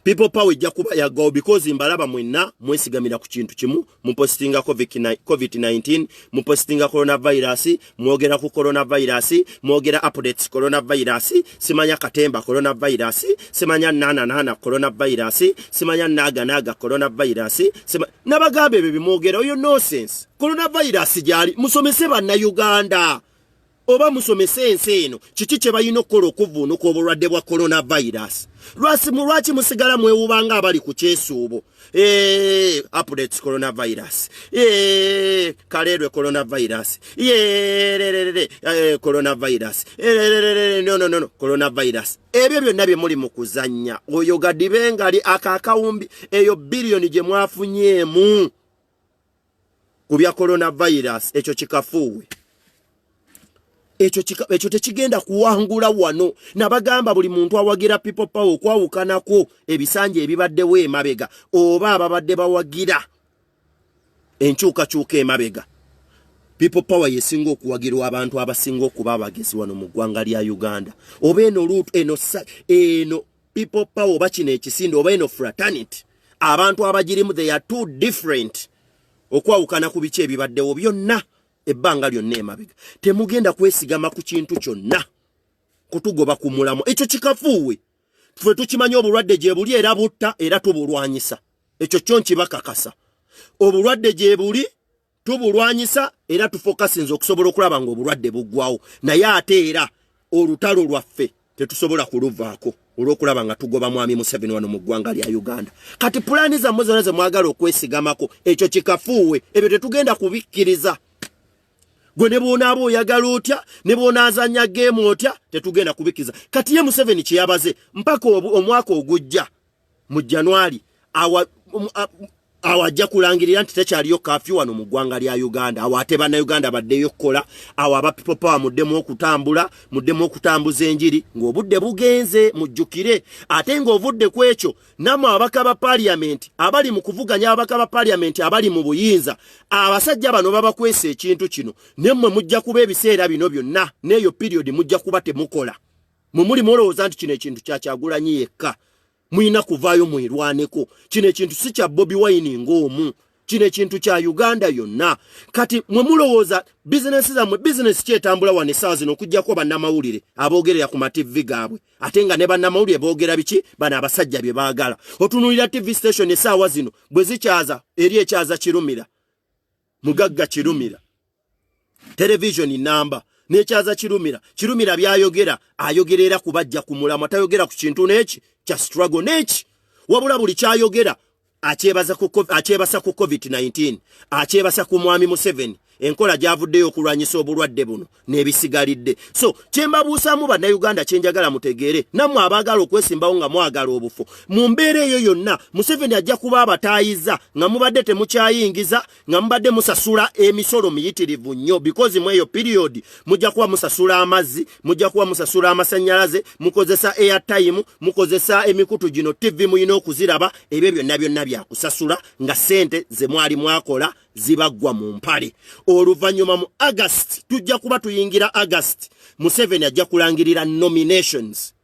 People power ijja kuba yagawo because mbalaba mwenna mwesigamira ku kintu kimu mupostinga COVID-19 mupostinga coronavirus mwogera ku coronavirus mwogera updates coronavirus simanya katemba coronavirus simanya nana coronavirus simanya naga coronavirus nabagambe bibimwogera oyo nonsense. Coronavirus jali musomese banna Uganda oba musomese ensi eno kiki kye bayina okukola okuvuunuka obulwadde bwa coronavirus. Lwaki musigala mwewubanga abali ku kyesuubo updates coronavirus kaleerwe coronavirus coronavirus no coronavirus ebyo byonna bye muli mu kuzannya oyo gadibe ngali akakawumbi eyo billion gye mwafunyeemu ku bya coronavirus ekyo kikafuuwe ekyo tekigenda kuwangula wano nabagamba buli muntu awagira people power okwawukanako ebisanje ebibaddewo emabega oba ababadde bawagira enkyukakyuka emabega. People power yesinga okuwagirwa abantu abasinga okuba abagezi wano mu ggwanga lya Uganda oba eno people power oba kino ekisinde oba eno fraternity abantu abagirimu they are too different okwawukana ku biki ebibaddewo byonna ebbanga lyonna emabega. Temugenda kwesigama ku kintu kyonna kutugoba ku mulamu ekyo kikafuuwe ffe tukimanya obulwadde gye buli era butta era tubulwanyisa ekyo kyo nkibakakasa obulwadde gye buli tubulwanyisa era tufokasinze okusobola okulaba nga obulwadde buggwawo naye ate era olutalo lwaffe tetusobola kuluvaako olw'okulaba nga tugoba mwami Museveni wano mu ggwanga lya Uganda. Kati pulaani zammwe zonna ze mwagala okwesigamako ekyo kikafuuwe ebyo tetugenda kubikkiriza. Gwe ne bw'onaaba oyagala otya ne bw'onaazanya geemu otya tetugenda kubikiza. Kati ye Museveni kye yabaze mpaka omwaka ogujja mu January awajja kulangirira nti tekyaliyo kafyu wano mu ggwanga lya Uganda awo ate bannayuganda baddeyo kukola awo aba people power muddemu okutambuza enjiri ng'obudde bugenze mujjukire ate ng'ovudde ku ekyo namwe ababaka ba parliament abali mu kuvuganya ababaka ba parliament abali mu buyinza abasajja bano babakwesa ekintu kino nemmwe mujja kuba ebiseera bino byonna n'eyo period mujja kuba temukola mumuli mulowooza nti kino ekintu Kyagulanyi yekka mwina kuvaayo mwirwaneko kino ekintu si kya Bobi Wine ng'omu kino ekintu kya Uganda yonna. Kati mwe mulowooza business zammwe business kyetambula wane essaawa zino okuggyako bannamawulire aboogerera ku ma-TV gaabwe ate nga ne bannamawulire boogera biki bano abasajja bye baagala. Otunuulira TV station essaawa zino bwe zikyaza eri ekyaza Kirumira mugagga Kirumira television namba nekyaza Kirumira byayogera ayogerera kubajja ku mulamu atayogera ku kintu n'eki kya struggle n'eki wabula buli kyayogera akyebasa ku COVID-19 akyebasa ku mwami Museveni enkola gyavuddeyo okulwanyisa obulwadde buno n'ebisigalidde. So kyembabuusaamu bannayuganda kyenjagala mutegeere nammwe abaagala okwesimbawo nga mwagala obufu mu mbeera eyo yonna Museveni ajja kuba abataayiza nga mubadde temukyayingiza nga mubadde musasula emisolo miyitirivu nnyo because mu eyo period mujja kuba musasula amazzi mujja kuba musasula amasannyalaze mukozesa airtime mukozesa emikutu gino TV muyina okuziraba ebyo byonna byakusasula nga ssente ze mwali mwakola zibaggwa mu mpale. Oluvannyuma mu August tujja kuba tuyingira August Museveni ajja kulangirira nominations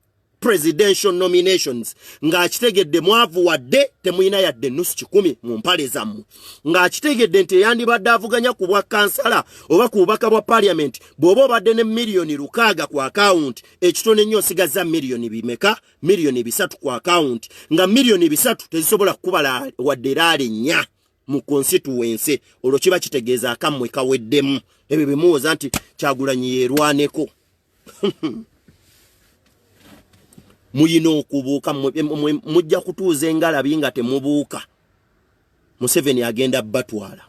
presidential nominations ng'akitegedde mwavu wadde temuyina yadde nusu 10 mu mpale zammwe ng'akitegedde nti yandibadde avuganya ku bwa kansala oba ku bubaka bwa parliament bw'oba obadde ne million 600 ku account ekitone nnyo osigaza million bimeka million 3 ku account nga million 3 tezisobola kukubala wadde eraale 4 mu constituency olwo kiba kitegeeza akammwe kaweddemu ebyo bimuwoza nti Kyagulanyi yerwaneko. muyina okubuuka mujja kutuuza engalabi nga temubuuka. Museveni agenda batwala.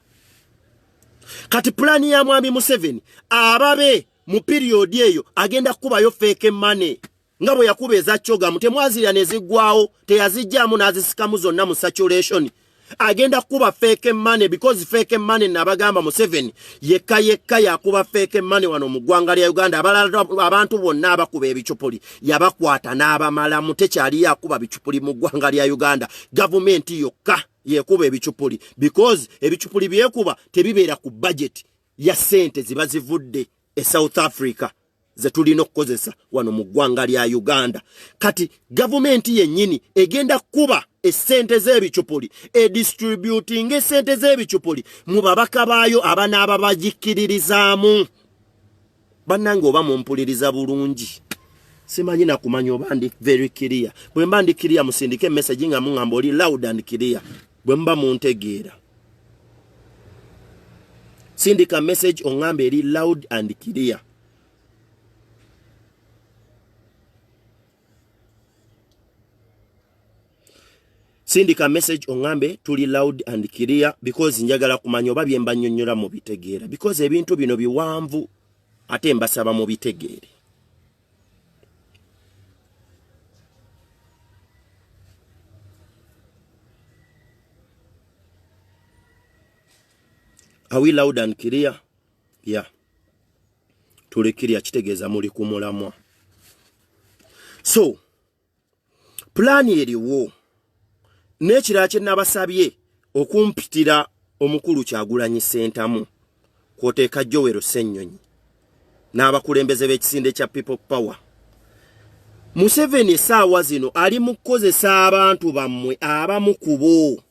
Kati plani ya mwami Museveni ababe mu period eyo agenda kubayo fake money. Nga bwe yakuba eza Kyogamu temwazirya ne ziggwawo teyazijjaamu n'azisikamu zonna mu saturation. Agenda kuba fake money because fake money nabagamba Museveni yekka yakuba fake money wano mu ggwanga lya Uganda. Abantu bonna abakuba ebicupuli yabakwata n'abamala mutekyali yakuba bicupuli mu ggwanga lya Uganda. Government yokka yekuba ebicupuli because ebicupuli byekuba tebibeera ku budget ya sente ziba zivudde e South Africa ze tulina okukozesa wano mu ggwanga lya Uganda. Kati government yennyini egenda kuba esente z'ebicupuli distributing esente z'ebicupuli mu babaka baayo abanaaba bagikkiririzaamu. Bannange oba mumpuliriza bulungi. Simanyi na kumanya oba ndi very clear. Bwe mba ndi clear musindike message nga mungamba oli loud and clear. Bwe mba muntegeera. Sindika message ongambe eri loud and clear. Sindika message ongambe tuli loud and clear because njagala kumanya oba byemba nnyonnyola mu bitegeera because ebintu bino biwanvu ate mbasaba mu bitegeere. Are we loud and clear? Yeah. Tuli clear kitegeeza muli kumulamwa. So, plani eriwo. Nekira kye nabasabye okumpitira omukulu Kyagulanyi Ssentamu kwoteeka Joel Ssennyonyi n'abakulembeze b'ekisinde kya People Power. Museveni saawa zino ali mu kukozesa abantu bammwe abamu kubo.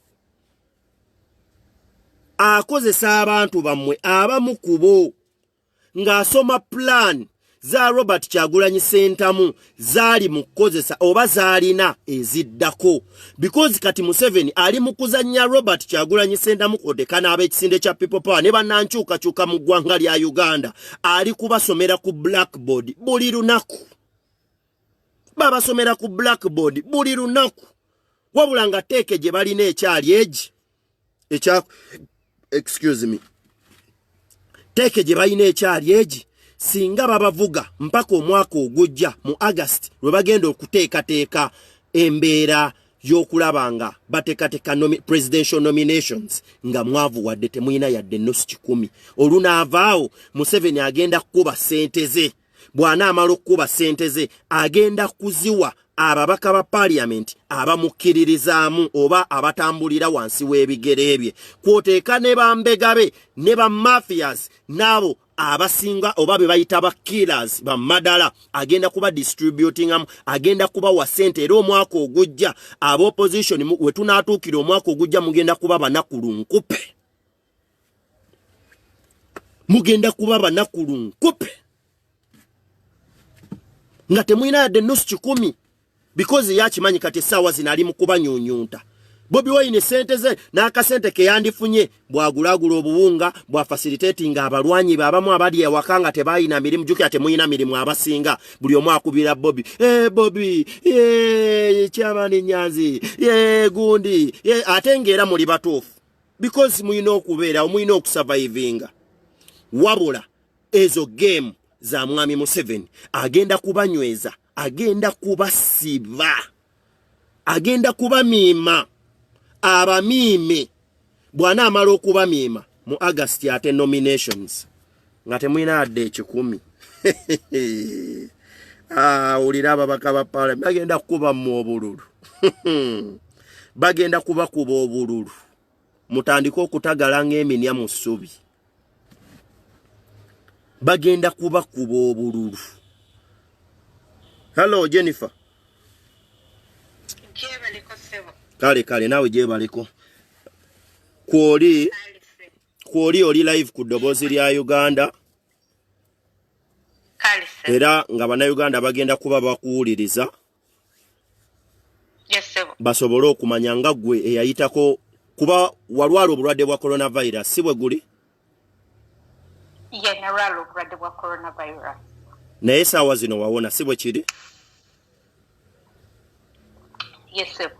Akozesa abantu bammwe abamu kubo ng'asoma plan za Robert Kyagulanyi Ssentamu zaali mu kukozesa oba zaalina eziddako because kati Museveni ali mu kuzannya Robert Kyagulanyi Ssentamu kwoteeka n'ab'ekisinde kya People Power ne bannankyukakyuka mu ggwanga lya Uganda ali kubasomera ku blackboard buli lunaku. Babasomera ku blackboard buli lunaku wabula nga teeke gye balina ekyali egi excuse me teeke gye balina ekyali egi singa babavuga mpaka omwaka ogujja mu August lwe bagenda okuteekateeka embeera y'okulabanga bateekateeka presidential nominations nga mwavu wadde temuyina yadde nnusu 10. Olunaavaawo Museveni agenda kukuba ssente ze. Bw'anaamala okukuba ssente ze agenda kuziwa ababaka ba parliament abamukkiririzaamu oba abatambulira wansi w'ebigere bye kwoteeka ne bambegabe ne ba mafias nabo abasinga oba be bayita ba killers ba madala agenda kuba distributing agenda kuba wa sente era omwaka ogujja aba opposition we tunaatuukira omwaka ogujja mugenda kuba banakulunkupe. Mugenda kuba banakulunkupe nga temuyina yadde nnusu 10 because yakimanyi kati essaawa zino ali mu kubanyuunyunta. Bobi Wine sente ze n'akasente ke yandifunye bwagulaagula obuwunga bwa facilitating abalwanyi abamu abali ewaka nga tebayina mirimu jjukira temuyina mirimu abasinga buli omu akubira Bobi Bobi Kyamani Nyanzi gundi ate ng'era muli batuufu because muyina okubeera muyina okusurvivinga wabula ezo game za mwami Museveni agenda kubanyweza agenda kubasiba agenda kubamiima abamiime bw'anaamala okubamiima mu August ate nominations nga temuyina adde 10. Olira ababaka ba parliament bagenda kuba mu obululu bagenda kubakuba obululu mutandika okutagala ng'eminya mu ssubi bagenda kubakuba obululu. Hello Jennifer. Kale nawe gye baliko. Kwoli oli live ku ddoboozi lya Uganda. Era nga bannayuganda bagenda kuba bakuwuliriza. Basobole okumanya nga ggwe eyayitako kuba walwala obulwadde bwa coronavirus si bwe guli? Narwala obulwadde bwa coronavirus. Naye essaawa zino wawona si bwe kiri? Yes, sir.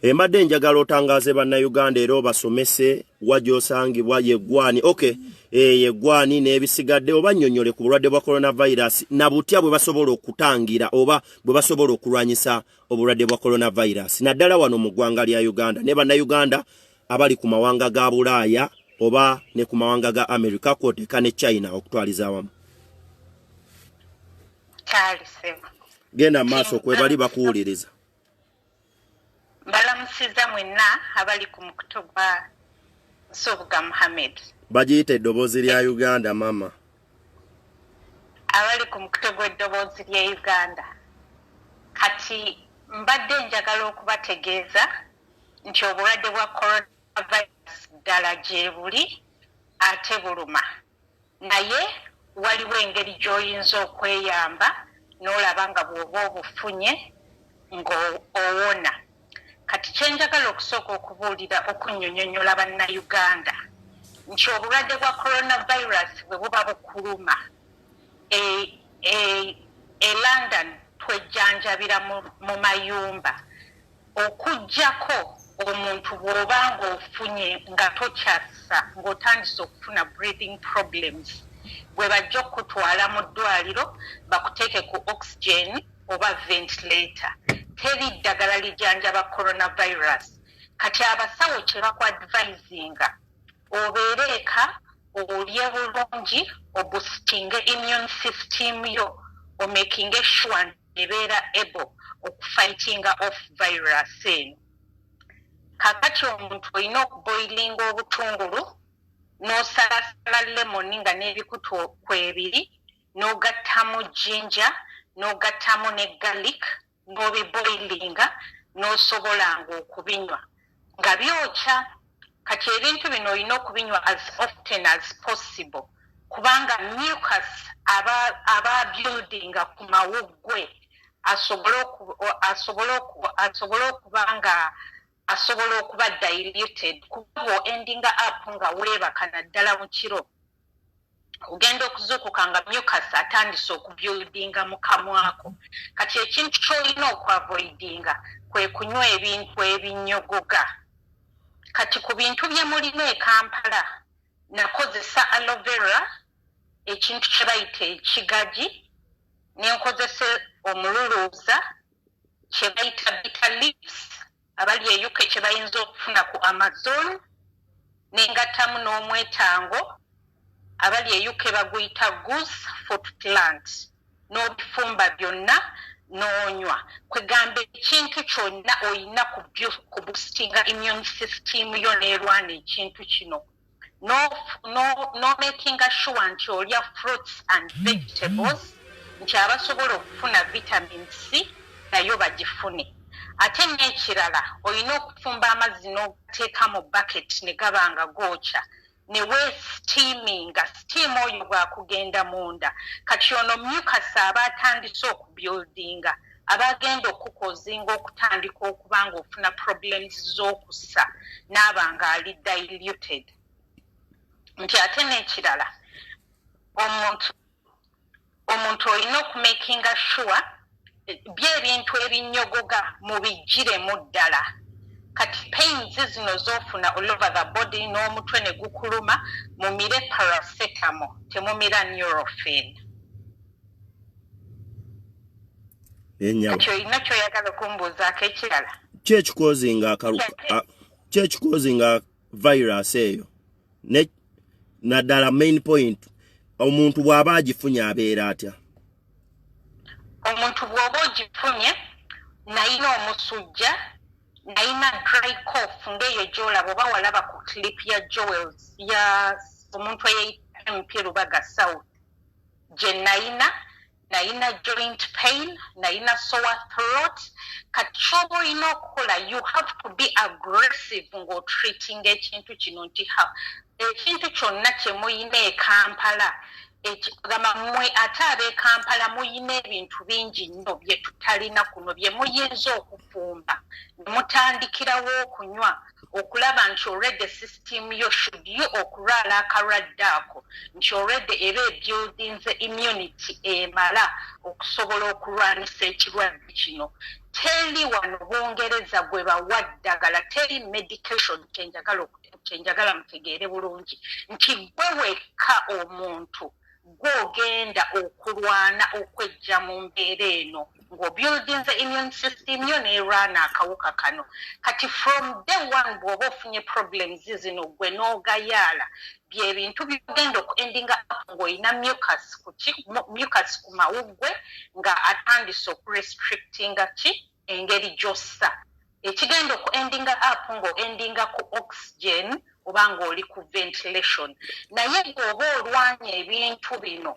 Embadde njagala otangaaze bannayuganda era obasomese wajosangibwa yeggwani yeggwani n'ebisigadde oba nnyonnyole ku bulwadde bwa coronavirus na butya bwe basobola okutangira oba bwe basobola okulwanyisa obulwadde bwa coronavirus naddala wano mu ggwanga lya Uganda ne bannayuganda abali ku mawanga ga Bulaaya oba ne ku mawanga ga America kw'oteeka ne China okutwaliza awamu. Genda maaso kwe bali bakuwuliriza. Balamusiza mwenna abali ku mukuto gwa Sobuga Muhammad. Bagiyita eddoboozi lya Uganda mama. Abali ku mukuto gw'eddoboozi lya Uganda. Kati mbadde njagala okubategeeza nti obulwadde bwa coronavirus ddala gye buli ate buluma. Naye waliwo engeri gy'oyinza okweyamba n'olaba nga bw'oba obufunye ng'owona. Kati kyenjagala okusooka okubuulira okunnyonnyonnyola bannayuganda nti obulwadde bwa coronavirus bwe buba bukuluma London twejjanjabira mu mayumba okuggyako omuntu bw'oba ng'ofunye nga tokyassa ng'otandise okufuna breathing problems bwe bajja okutwala mu ddwaliro bakuteeke ku oxygen oba ventilator. Teri ddagala lijjanjaba coronavirus. Kati abasawo kye bakwadvisinga obeere eka olye bulungi oboostinge immune system yo omakinge sure ebeera able okufightinga off virus eno. Kakati omuntu olina okuboilinga obutungulu n'osalasala lemoni nga n'ebikutu kwebiri n'ogattamu ginger n'ogattamu ne garlic n'obiboilinga n'osobolanga okubinywa nga byokya. Kati ebintu bino olina okubinywa as often as possible kubanga mucus aba buildinga ku mawuggwe asobola okuba diluted kuba endinga up nga weebaka naddala mu kiro ogenda okuzuukuka nga mucus atandise okubuildinga mu kamwako. Kati ekintu ky'olina okuavoidinga kwe kunywa ebintu ebinyogoga. Kati ku bintu bye mulina e Kampala nakozesa aloe vera ekintu kye bayita ekigagi n'enkozesa omululuuza kye bayita bitter leaves abali e UK kye bayinza okufuna ku Amazon n'engattamu n'omwetango abali e UK baguyita goose foot plant n'obifumba byonna n'onywa. Kwegamba ekintu kyonna olina kuboostinga immune system yo n'erwana ekintu kino. No making sure nti olya fruits and vegetables nti abasobola okufuna vitamin C nayo bagifune. Ate n'ekirala olina okufumba amazzi n'oteeka mu bucket ne gabanga gookya ne steaminga steam oyo bwakugenda munda. Kati ono mucus aba atandise okubuildinga aba agenda okukozinga okutandika okubanga ofuna problems z'okussa n'abanga ali diluted. Nti ate n'ekirala omuntu olina okumakinga sure by'ebintu ebinyogoga mu bijjiremu ddala. Kati pains zino z'ofuna all over the body n'omutwe ne gukuluma mumire paracetamol temumira Nurofen. Kati olina ky'oyagala okumbuuzaako ekirala? Kyekikozinga virus eyo naddala main point omuntu bw'aba agifunye abeera atya? Omuntu bw'oba ogifunye nayina omusujja nayina dry cough ng'eyo gy'olaba oba walaba ku clip ya Joels ya omuntu eyayita MP Lubaga South gye nayina joint pain nayina sore throat. Kati ky'oba olina okukola you have to be aggressive ng'otreatinga ekintu kino nti ekintu kyonna kye muyina e Kampala gamba mmwe ate ab'e Kampala muyina ebintu bingi nnyo bye tutalina kuno bye muyinza okufumba ne mutandikirawo okunywa okulaba nti already system yo should you okulwala akaradde ako nti already eba buildings immunity emala okusobola okulwanisa ekirwadde kino. Teri wano Bungereza gwe bawaddagala, teri medication kyenjagala mutegeere bulungi nti gwe wekka omuntu gwogenda okulwana okwejja mu mbeera eno ng'obuildings immune system yo neerwana akawuka kano. Kati from day one bw'oba ofunye problems zino gwe n'ogayaala byebintu bigenda okuendinga ng'olina mucus ku mawuggwe nga atandise okurestrictinga engeri gy'ossa. Ekigenda okuendinga up ng'oendinga ku oxygen oba ng'oli ku ventilation. Naye bw'oba olwanya ebintu bino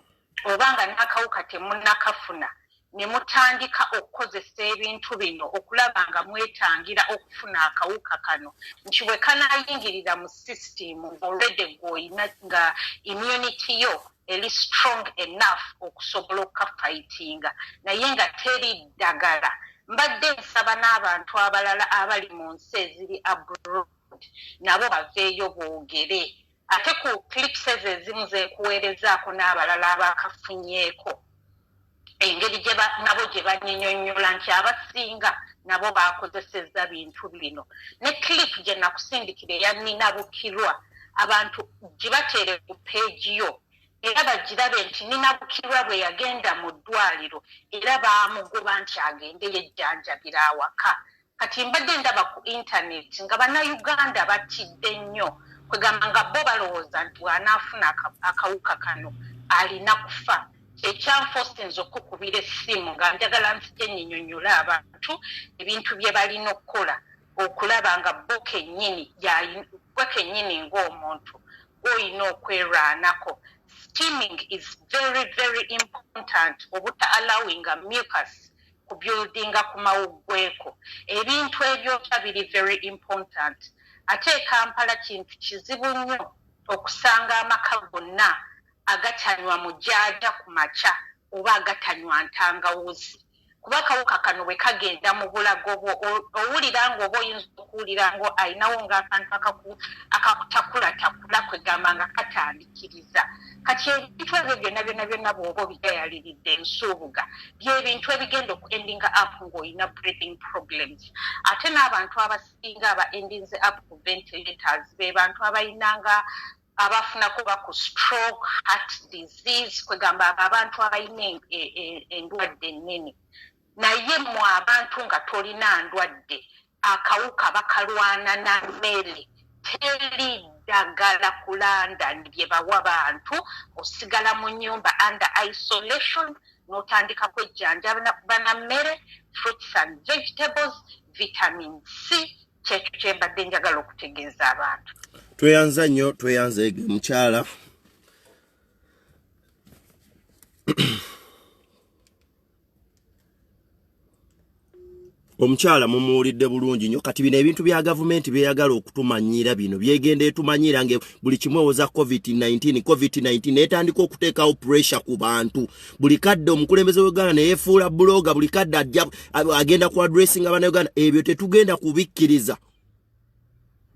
oba nga n'akawuka temunnakafuna ne mutandika okukozesa ebintu bino okulaba nga mwetangira okufuna akawuka kano nti bwe kanayingirira mu system already gw'olina nga immunity yo eri strong enough okusobola okukafightinga naye nga teri ddagala. Mbadde nsaba n'abantu abalala abali mu nsi eziri abroad nabo baveeyo boogere ate ku clips ezimu zekuweerezaako n'abalala abakafunyeeko engeri nabo gye banyinyonnyola nti abasinga nabo bakozesezza bintu bino. Ne clip gye nakusindikira eyaninabukirwa abantu gye bateere ku peegi yo era bagirabe nti ninabukirwa bwe yagenda mu ddwaliro era baamugoba nti agende yejjanjabira awaka. Kati mbadde ndaba ku internet nga bannayuganda batidde nnyo kwegamba nga bo balowooza nti bw'anaafuna akawuka kano alina kufa. Ekyanfosinza okukubira essimu nga njagala nzije nnyinnyonnyola abantu ebintu bye balina okukola okulaba nga bo kennyini ng'omuntu gw'olina okwerwanako. Steaming is very, very important obuta allowinga mucus kubuildinga ku mawuggweko. Ebintu ebyokya biri very important. Ate Kampala kintu kizibu nnyo okusanga amaka gonna agatanywa mujjaja ku makya oba agatanywa ntangawuzi. Kuba akawuka kano bwe kagenda mu bulago bwo owulira ng'oba oyinza okuwulira ngo ayinawo ng'akantu akakutakulatakula kwegamba nga katandikiriza. Kati ebintu ebyo byonna bw'oba obigayaliridde ensuubuga byebintu ebigenda okuendinga up ng'olina breathing problems. Ate n'abantu abasinga aba endings up ku ventilators be bantu abayinanga abafunako ba ku stroke, heart disease kwegamba abantu abayina endwadde ennene. Naye mu abantu nga tolina ndwadde akawuka bakalwana na mmere teri ddagala ku London bye bawa bantu osigala mu nnyumba under isolation n'otandika kwejjanjaba na mmere fruits and vegetables vitamin C kyekyo kye mbadde njagala okutegeeza abantu. Tweyanza nnyo tweyanze mukyala omukyala mumuwulidde bulungi nnyo. Kati bino ebintu bya gavumenti byeyagala okutumanyira bino byegenda etumanyira nge buli kimwe oza COVID-19 etandika okuteekawo pressure ku bantu. Buli kadde omukulembeze w'Uganda ne yeefuula buloga buli kadde agenda ku addressinga bannayuganda. Ebyo tetugenda kubikkiriza.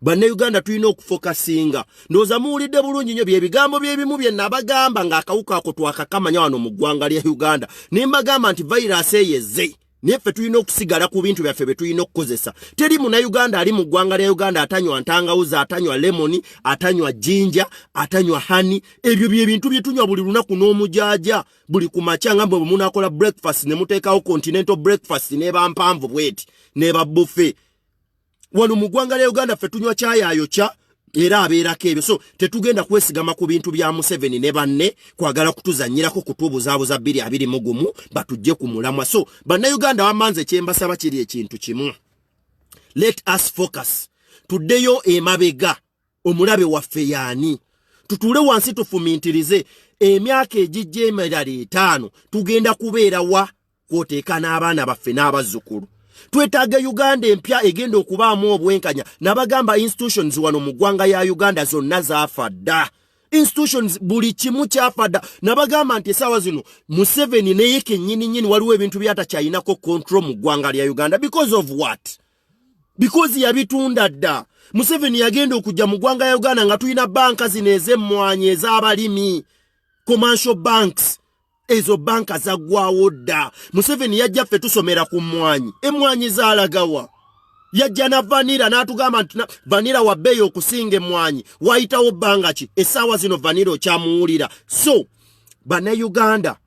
Bannayuganda tulina okufokasinga. Ndowooza muwulidde bulungi nnyo by'ebigambo by'ebimu bye nabagamba ng'akawuka ako twakakamanya wano mu ggwanga lya Uganda. Ne mbagamba nti virus eyeze. Neffe tulina okusigala ku bintu byaffe bye tulina okukozesa. Teri munnayuganda ali mu ggwanga lya Uganda atanywa ntangawuzi, atanywa lemoni, atanywa jinja, atanywa hani. Ebyo by'ebintu bye tunywa buli lunaku n'omujaaja. Buli ku makya nga bwe munaakola breakfast ne muteekawo continental breakfast n'eba mpanvu bweti n'eba buffet. Wano mu ggwanga lya Uganda ffe tunywa kyayayokya era abeerako ebyo. So tetugenda kwesigama ku bintu bya Museveni ne banne kwagala kutuzanyirako kutubuzaabuza 2021 batujje ku mulamwa. So bannayuganda wamanze kyembasaba kiri ekintu kimu. Let us focus. Tuddeyo emabega omulabe waffe yaani. Tutuule wansi tufumintirize emyaka egijja emirala 5 tugenda kubeera wa kwoteeka n'abaana baffe n'abazzukulu. Twetaaga Uganda empya egenda okubaamu obwenkanya. Nabagamba institutions wano mu ggwanga ya Uganda zonna zaafadda. Institutions buli kimu kyafadda. Nabagamba nti essaawa zino Museveni naye kennyini nnyini waliwo ebintu byatakyayinako control mu ggwanga lya Uganda. Because of what? because yabitunda dda. Museveni yagenda okujja mu ggwanga ya Uganda nga tulina banka zino ez'emmwanyi ez'abalimi, commercial banks. Ezo banka zaggwawo dda. Museveni yajja ffe tusomera ku mmwanyi. Emmwanyi zaalagawa. Yajja na vanira n'atugamba nti vanira wa bbeeyi okusinga emmwanyi. Wayitawo bbanga ki? Essaawa zino vanira okyamuwulira. So, Bannayuganda,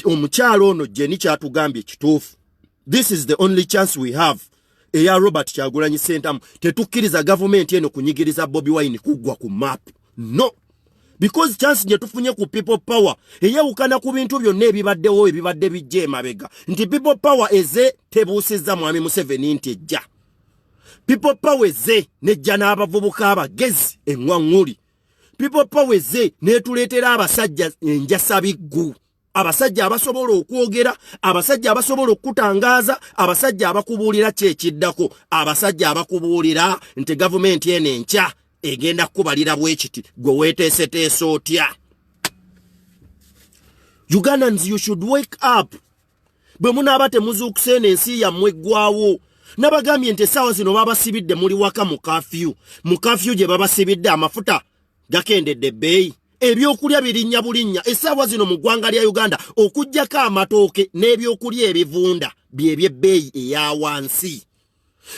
omukyalo ono Jenny kyatugambye kituufu. This is the only chance we have. Eya Robert Kyagulanyi Ssentamu. Tetukkiriza gavumenti eno kunyigiriza Bobi Wine kuggwa ku map. No. Because chance je tufunye ku people power. Eyawukana ku bintu byonna ebibaddewo ebibadde bijje emabega. Nti people power eze tebuusizza Mwami Museveni nti ejja. People power eze nejja n'abavubuka abagezi eŋŋwaŋŋuli. People power eze neetuleetera abasajja enjasabiggu. Abasajja abasobola okwogera, abasajja abasobola okutangaaza, abasajja abakubuulira kyekiddako, abasajja abakubuulira nti gavumenti eno enkya egenda kubalira bwekiti gwe weeteeseteese otya. Ugandans, you should wake up. Bwe munaaba temuzuukuse n'ensi yammwe eggwaawo. Nabagambye nti essaawa zino babasibidde muli waka mu kafyu. Mu kafyu gye babasibidde amafuta gakendedde ebbeeyi. Ebyokulya birinnya bulinnya. Essaawa zino mu ggwanga lya Uganda okuggyako amatooke n'ebyokulya ebivunda by'ebyebbeeyi eya wansi.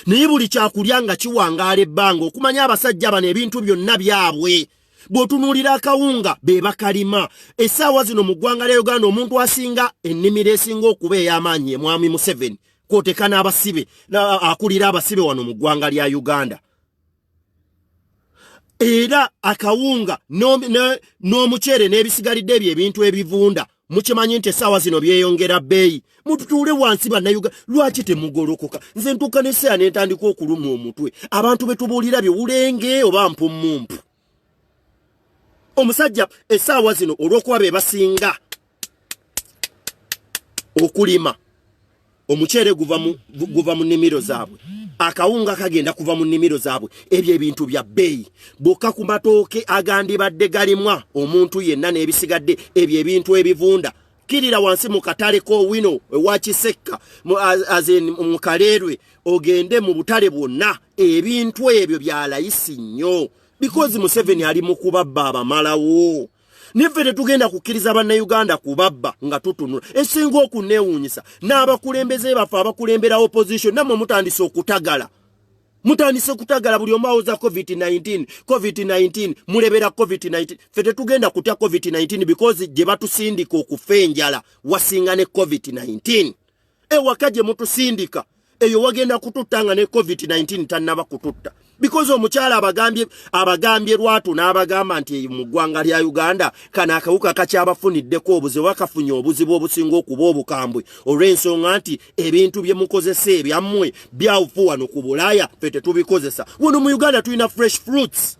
Naye buli kyakulya nga kiwangaala ebbanga okumanya abasajja bano ebintu byonna byabwe. Bw'otunuulira akawunga be bakalima. Essaawa zino mu ggwanga lya Uganda omuntu asinga ennimiro esinga okuba ey'amaanyi ye Mwami Museveni. Kwoteka n'abasibe akulira abasibe wano mu ggwanga lya Uganda. Era akawunga n'omuceere n'ebisigalidde by'ebintu ebivunda mukimanyi nti essaawa zino byeyongera bbeeyi. Mututuule wansi Bannayuganda. Lwaki temugolokoka? Nze ntuuka n'esseeya ne ntandika okuluma omutwe. Abantu be tubuulira biwulenge oba mpummumpu. Omusajja essaawa zino olw'okuba be basinga okulima, omuceere guva mu nnimiro zaabwe, akawunga kagenda kuva mu nnimiro zaabwe. Ebyo ebintu bya bbeeyi. Bokka ku matooke agandibadde galimwa omuntu yenna n'ebisigadde ebyo ebintu ebivunda. Kirira wansi mu katale k'owino ewa Kisekka mu Kaleerwe ogende mu butale bwonna. Ebintu ebyo bya layisi nnyo. Because Museveni ali mu kubabba abamalawo. Niffe tetugenda kukkiriza Bannayuganda kubabba nga tutunula. Esinga okuneewuunyisa n'abakulembeze baffe abakulembera opposition nammwe mutandise okutagala. Mutandise okutagala buli omu awoza COVID-19 mulebera COVID-19. Ffe tetugenda kutya COVID-19 because gye batusindika okufa enjala wasinga ne COVID-19. Ewaka gye mutusindika eyo wagenda kututta ne COVID-19 tannaba kututta. Because omukyala abagambye lwatu n'abagamba nti mu ggwanga lya Uganda kana akawuka kakyabafuniddeko obuzibu bakafunye obuzibu obusinga okuba obukambwe olw'ensonga nti ebintu bye mukozesa ebyammwe byawufu wano ku Bulaaya ffe tetubikozesa. Wano mu Uganda tulina fresh fruits.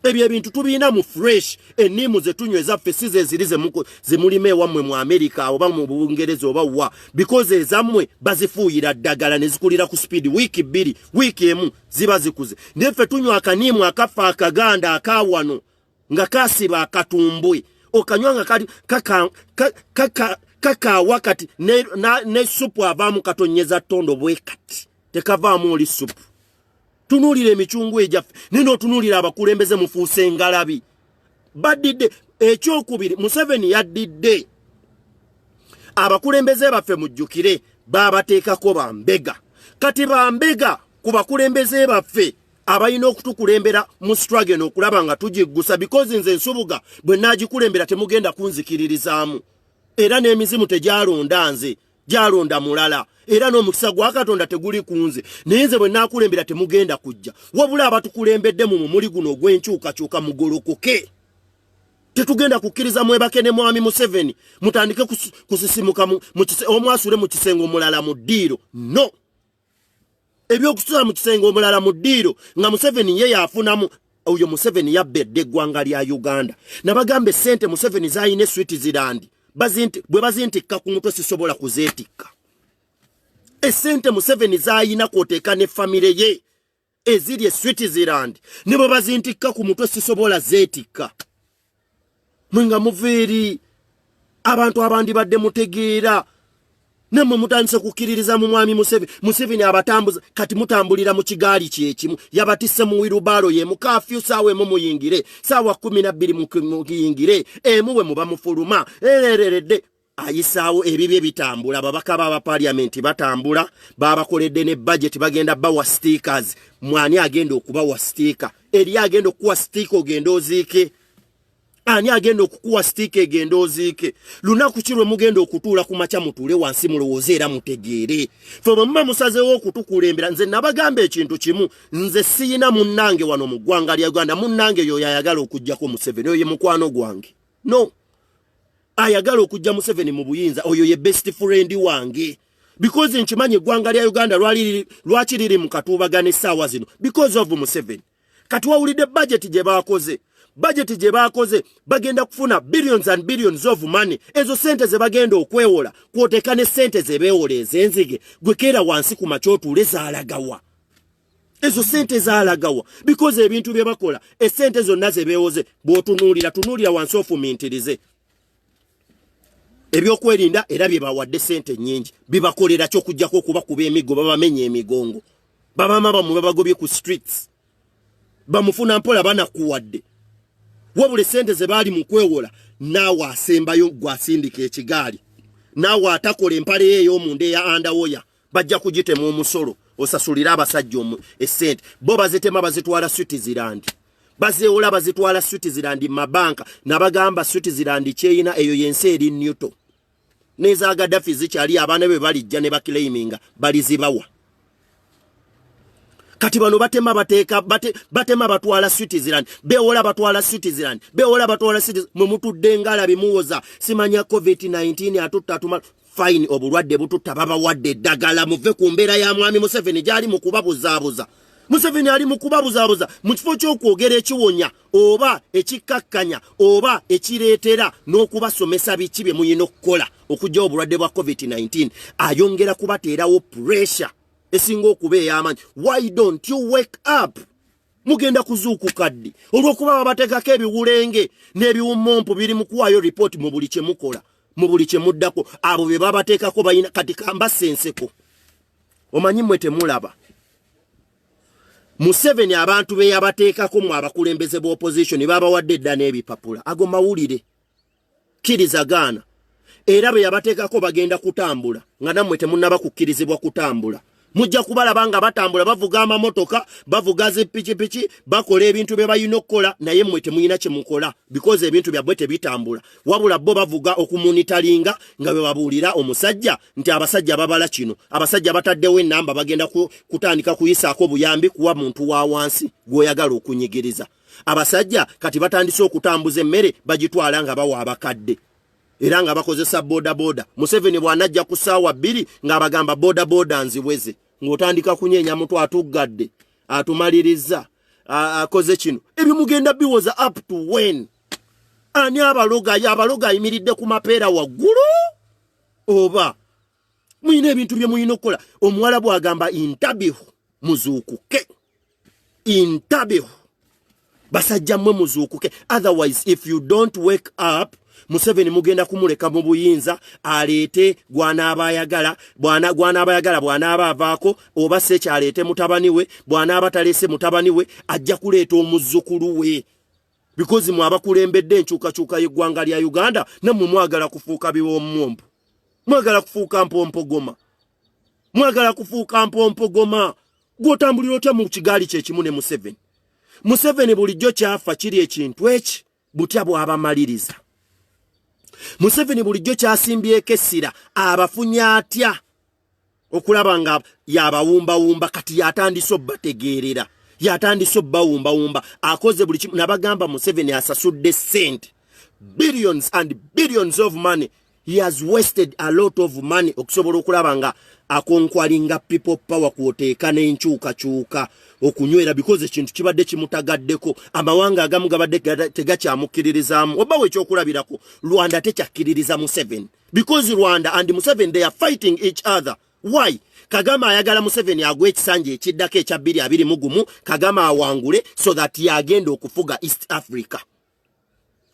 Ebyo ebintu tubiina mu fresh. Ennimu ze tunywa ezaffe si ze ziri ze mulima ewammwe mu America oba mu Bungereza oba wa. Because ezammwe bazifuuyira ddagala ne zikulira ku speed wiiki 2 wiiki emu ziba zikuze. Naye ffe tunywa akaniimu akafa akaganda akawano nga kasiba akatumbwe. Okanywa nga kali kakaawa kati ne supu avaamu katonyeza ttondo bwe kati. Tekavaamu oli supu. Tunuulira emicungwa egyaffe nino otunuulira abakulembeze mufuuse ngalabi. Badidde ekyokubiri Museveni yaddidde. Abakulembeze baffe mujjukire baabateekako bambega. Kati bambega ku bakulembeze baffe abalina okutukulembera mu struggle okulaba nga tugiggusa because nze Nsubuga bwe naagikulembera temugenda kunzikiririzaamu. Era n'emizimu tegyalonda nze. Jalonda mulala. Era n'omukisa gwa Katonda teguli kunze. Naye nze bwe naakulembera temugenda kujja. Wabula abatukulembedde mu muli guno ogw'enkyukakyuka mugolokoke. Tetugenda kukkiriza mwebake ne Mwami Museveni. Mutandike kusisimuka omwasule mu kisengo omulala mu ddiiro. No. Ebyokusula mu kisengo omulala mu ddiiro nga Museveni ye yaafunamu. Oyo Museveni yabbedde eggwanga lya Uganda. Nabagambe ssente Museveni zayine Switzerland. Bwe bazintikka ku mutwe sisobola kuzeetikka. Essente Museveni zayina kwoteeka ne famire ye eziri e Switzerland ne bwe bazintikka ku mutwe sisobola zeetikka. Mwenga muveeri abantu abandi badde mutegeera Namwe mutandise kukkiririza mu mwami Museveni abatambuza kati mutambulira mu kigaali kyekimu yabatisse mu wirubalo ye mu kafyu saawe mu muyingire saawa 12 mu kiyingire emuwe muba mufuluma ereredde ayisaawo ebibye bitambula babaka baba parliament batambula babakoledde ne budget bagenda bawa stickers mwani agenda okubawa sticker eri agenda okuwa sticker ogenda oziike ani agenda okukuwa sticker egenda oziike lunaku kirwe mugenda okutuula ku macha mutuule wansi mulowooze era mutegeere fe bamma musazeewo okutukulembera nze nabagamba ekintu kimu nze siyina munnange wano mu ggwanga lya Uganda munnange yoyo ayagala okujjako Museveni oyo ye mukwano gwange no ayagala okujja Museveni mu buyinza oyo ye best friend wange because nkimanyi eggwanga lya Uganda lwaki liri mu katuubagana essaawa zino because of Museveni kati wawulidde budget gye bakoze bagenda kufuna billions and billions of money ezo sente ze bagenda okwewola kwoteeka ne sente ze beewola ez'enzige gwe keera wansi ku makyotuule zaalagawa ezo sente zaalagawa because ebintu bye bakola esente zonna ze beewoze bw'otunuulira wansi ofumintirize ebyokwerinda era bye bawadde sente nnyingi bibakolera ky'okujjako okubakuba emigo babamenya emigongo babama bamwe babagobye ku streets bamufuna mpola banakuwadde wabule sente ze bali mu kwewola naawe asembayo gwasindika ekigaali naawe atakola empale yeeyo mu nde ya underwear bajja kugitema omusolo osasulira abasajja essente bo bazitema bazitwala Switzerland bazeewola bazitwala Switzerland mabanka nabagamba Switzerland kyeyina eyo yensi eri Newton neza Gaddafi zikyali abaana be balijja ne bakilaiminga balizibawa kati bano batema batwala Switzerland bewola batwala Switzerland mwe mutudde ngala bimuwoza simanya COVID-19 atuttatuma fine obulwadde bututta babawadde eddagala muve ku mbeera ya mwami Museveni gyali mu kubabuzaabuza Museveni ali mu kubabuzaabuza mu kifo ky'okwogera ekiwonya oba ekikkakkanya oba ekireetera n'okubasomesa biki bye muyina okukola okujja obulwadde bwa COVID-19 ayongera kubateerawo pressure esinga okuba ey'amanyi why don't you wake up mugenda kuzuukuka ddi olw'okuba babateekako ebiwulenge n'ebiwummompu biri mu kuwaayo ripooti mu buli kye mukola mu buli kye muddako abo be babateekako balina kati kambassa enseko omanyi mmwe temulaba Museveni abantu be yabateekako mu abakulembeze b'opposition babawadde edda n'ebipapula ago mawulire kirizagaana era be yabateekako bagenda kutambula nga nammwe temunnaba kukkirizibwa kutambula mujja kubalaba nga batambula bavuga amamotoka bavuga zipikipiki bakola ebintu bye bayina okukola naye mmwe temuyina kye mukola because ebintu byabwe tebitambula wabula bo bavuga okumonitalinga nga bwe babuulira omusajja nti abasajja babala kino abasajja bataddewo ennamba bagenda kutandika kuyisaako buyambi kuwa muntu wa wansi gw'oyagala okunyigiriza abasajja kati batandise okutambuza emmere bagitwala nga bawa abakadde era nga bakozesa boda Museveni bw'anajja ku ssaawa 2 ng'abagamba boda nziweze ng'otandika kunyeenya mutu atuggadde atumaliriza akoze kino ebimugenda biwoza up to when ani abaloga ayimiridde ku mapeera waggulu oba muyina ebintu bye muyina okukola omuwala bw'agamba intabihu muzuukuke intabihu basajja mmwe muzuukuke otherwise if you don't wake up Museveni mugenda kumuleka mu buyinza aleete gw'anaaba ayagala bw'anaaba avaako oba se kyaleete mutabani we bw'anaaba taleese mutabani we ajja kuleeta omuzzukulu we because mwe abakulembedde enkyukakyuka y'eggwanga lya Uganda nammwe mwagala kufuuka biwomumpu mwagala kufuuka mpompogoma gw'otambulira otya mu kigaali kyekimu ne Museveni bulijjo kyafa kiri ekintu eki butya bw'abamaliriza Museveni bulijjo kyasimbyeko essira abafunya atya okulaba nga yabawumbawumba kati yatandise obbategeerera yatandise obbawumbawumba akoze buli kimu nabagamba Museveni asasudde sente billions and billions of money he has wasted a lot of money okusobola okulaba nga akonkwalinga people power kwoteeka n'enkyukakyuka okunywera because ekintu kibadde kimutagaddeko amawanga agamu gabadde tegakyamukkiririzaamu oba wekyokulabirako Rwanda tekyakkiririza Museveni because Rwanda and Museveni they are fighting each other why Kagame ayagala Museveni agwe ekisanja ekiddako ekya 2021 Kagame awangule so that yagenda okufuga East Africa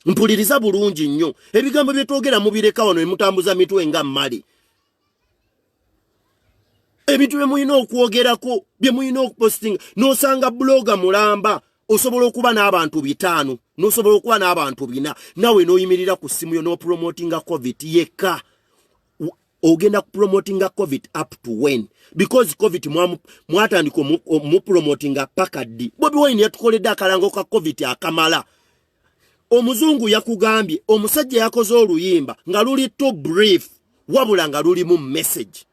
mpuliriza bulungi nnyo ebigambo bye twogera mubireka wano emutambuza mitwe nga mmali ebintu bye muyina okwogerako bye muyina okuposting nosanga bloga mulamba osobola okuba n'abantu 5 nosobola okuba n'abantu 4 nawe noyimirira ku simu yo no promotinga covid yeka ogenda ku promotinga covid up to when because covid mwatandika mu promotinga pakadi Bobi Wine yatukoledde akalango ka covid akamala omuzungu yakugambye omusajja yakoze oluyimba nga luli too brief wabula nga luli mu message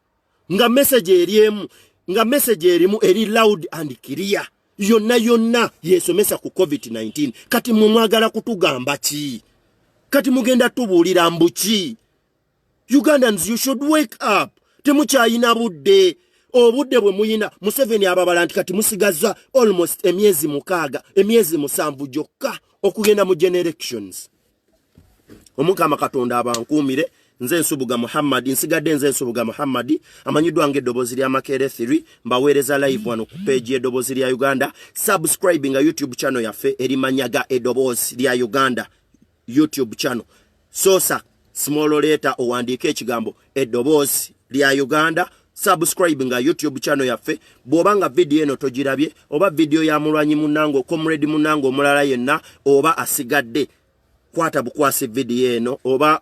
nga message erimu eri loud and clear yonna yesomesa ku covid-19 kati mwagala kutugamba ki kati mugenda tubuulira mbuki Ugandans you should wake up temukyayina budde obudde bwe muyina Museveni ababala nti kati musigaza almost emyezi 7 gyokka okugenda mu generations omukama katonda abankuumire nze Nsubuga Muhammad nsigadde nze Nsubuga Muhammad amanyidwa nge Eddobozi lya Makere 3 mbaweereza live wano ku page Eddobozi lya Uganda subscribing a YouTube channel yaffe erimanyaga Eddobozi lya Uganda YouTube channel sosa small letter owandiike ekigambo Eddobozi lya Uganda subscribing a YouTube channel yaffe bwobanga video eno togirabye oba video ya mulwanyi munango comrade munango mulala yenna oba asigadde kwata bukwasi video eno oba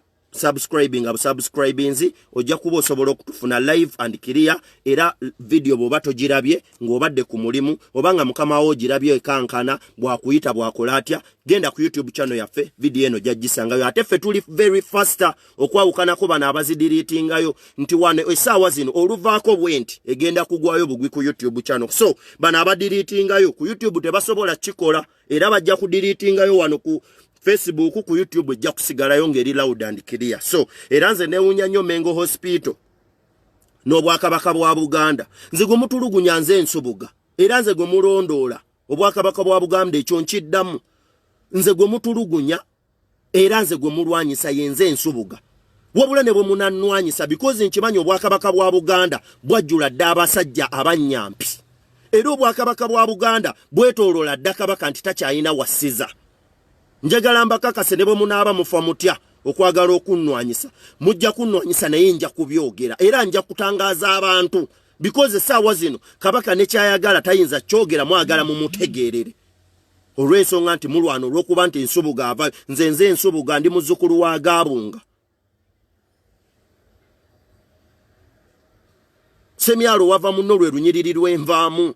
subscribinzi ojja kuba osobola okutufuna live and clear era video boba togirabye ng'obadde ku mulimu obanga mukama wo girabye ekankana bwakuyita bwakolatya genda ku YouTube channel yaffe video eno jaggisangayo ate ffe tuli very faster okwawukanako bano abazidiritingayo nti wane esaawa zino oluvaako bwenti egenda kugwayo bugwi ku YouTube channel so bano abadiritingayo ku YouTube tebasobola kikola era bajja kudiritingayo wano ku Facebook ku YouTube ejja kusigalayo ngeri loud and clear so era nze newunya nnyo Mengo Hospital n'obwakabaka bwa Buganda nze gwe mutulugunya nze Nsubuga era nze gwe mulondoola obwakabaka bwa Buganda ekyo nkiddamu nze gwe mutulugunya era nze gwe mulwanyisa yenze Nsubuga wabula ne bwe munannwanyisa because nkimanyi obwakabaka bwa Buganda bwajjula dda abasajja abanyampi era obwakabaka bwa Buganda bwetooloola dda kabaka nti takyayina wasiza njagala mbakakase ne bwe munaaba mufa mutya okwagala okunnwanyisa mujja kunnwanyisa naye nja kubyogera era nja kutangaaza abantu because essaawa zino kabaka ne kyayagala tayinza kyogera mwagala mumutegeerere olw'ensonga nti mulwana olw'okuba nti Nsubuga ava nze Nsubuga ndi muzzukulu wa Gaabunga Semyalo wava muno lwe lunyiriri lw'envaamu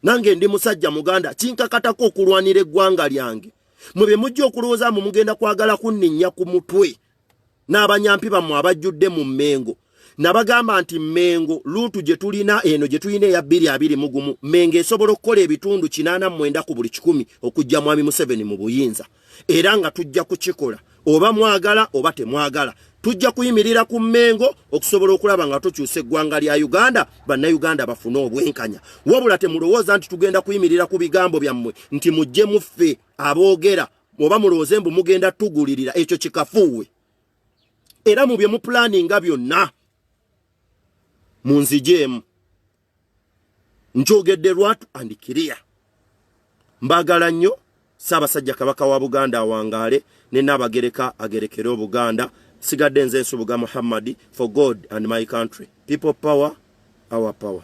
nange ndi musajja Muganda kinkakatako okulwanira eggwanga lyange mwebe mujja okulowooza mu mugenda kwagala kunninnya ku mutwe n'abanyampi bammwe abajjudde mu Mmengo nabagamba nti Mmengo luutu gye tulina eno gye tulina eya 221 Mmengo esobola okukola ebitundu 89 ku buli 100 okujja mwami Museveni mu buyinza era nga tujja kukikola oba mwagala oba temwagala tujja kuyimirira ku Mmengo okusobola okulaba nga tukyusa eggwanga lya Uganda bannayuganda bafune obwenkanya wabula temulowooza nti tugenda kuyimirira ku bigambo byammwe nti mujje muffe aboogera oba mulowooze mbu mugenda tugulirira ekyo kikafuuwe era mu bye mupulaninga byonna munzijeemu nkyogedde lwatu and clear mbagala nnyo Ssaabasajja Kabaka wa Buganda awangaale ne Nnabagereka agerekere Obuganda sigadde nze Nsubuga Muhammad for God and my country people power our power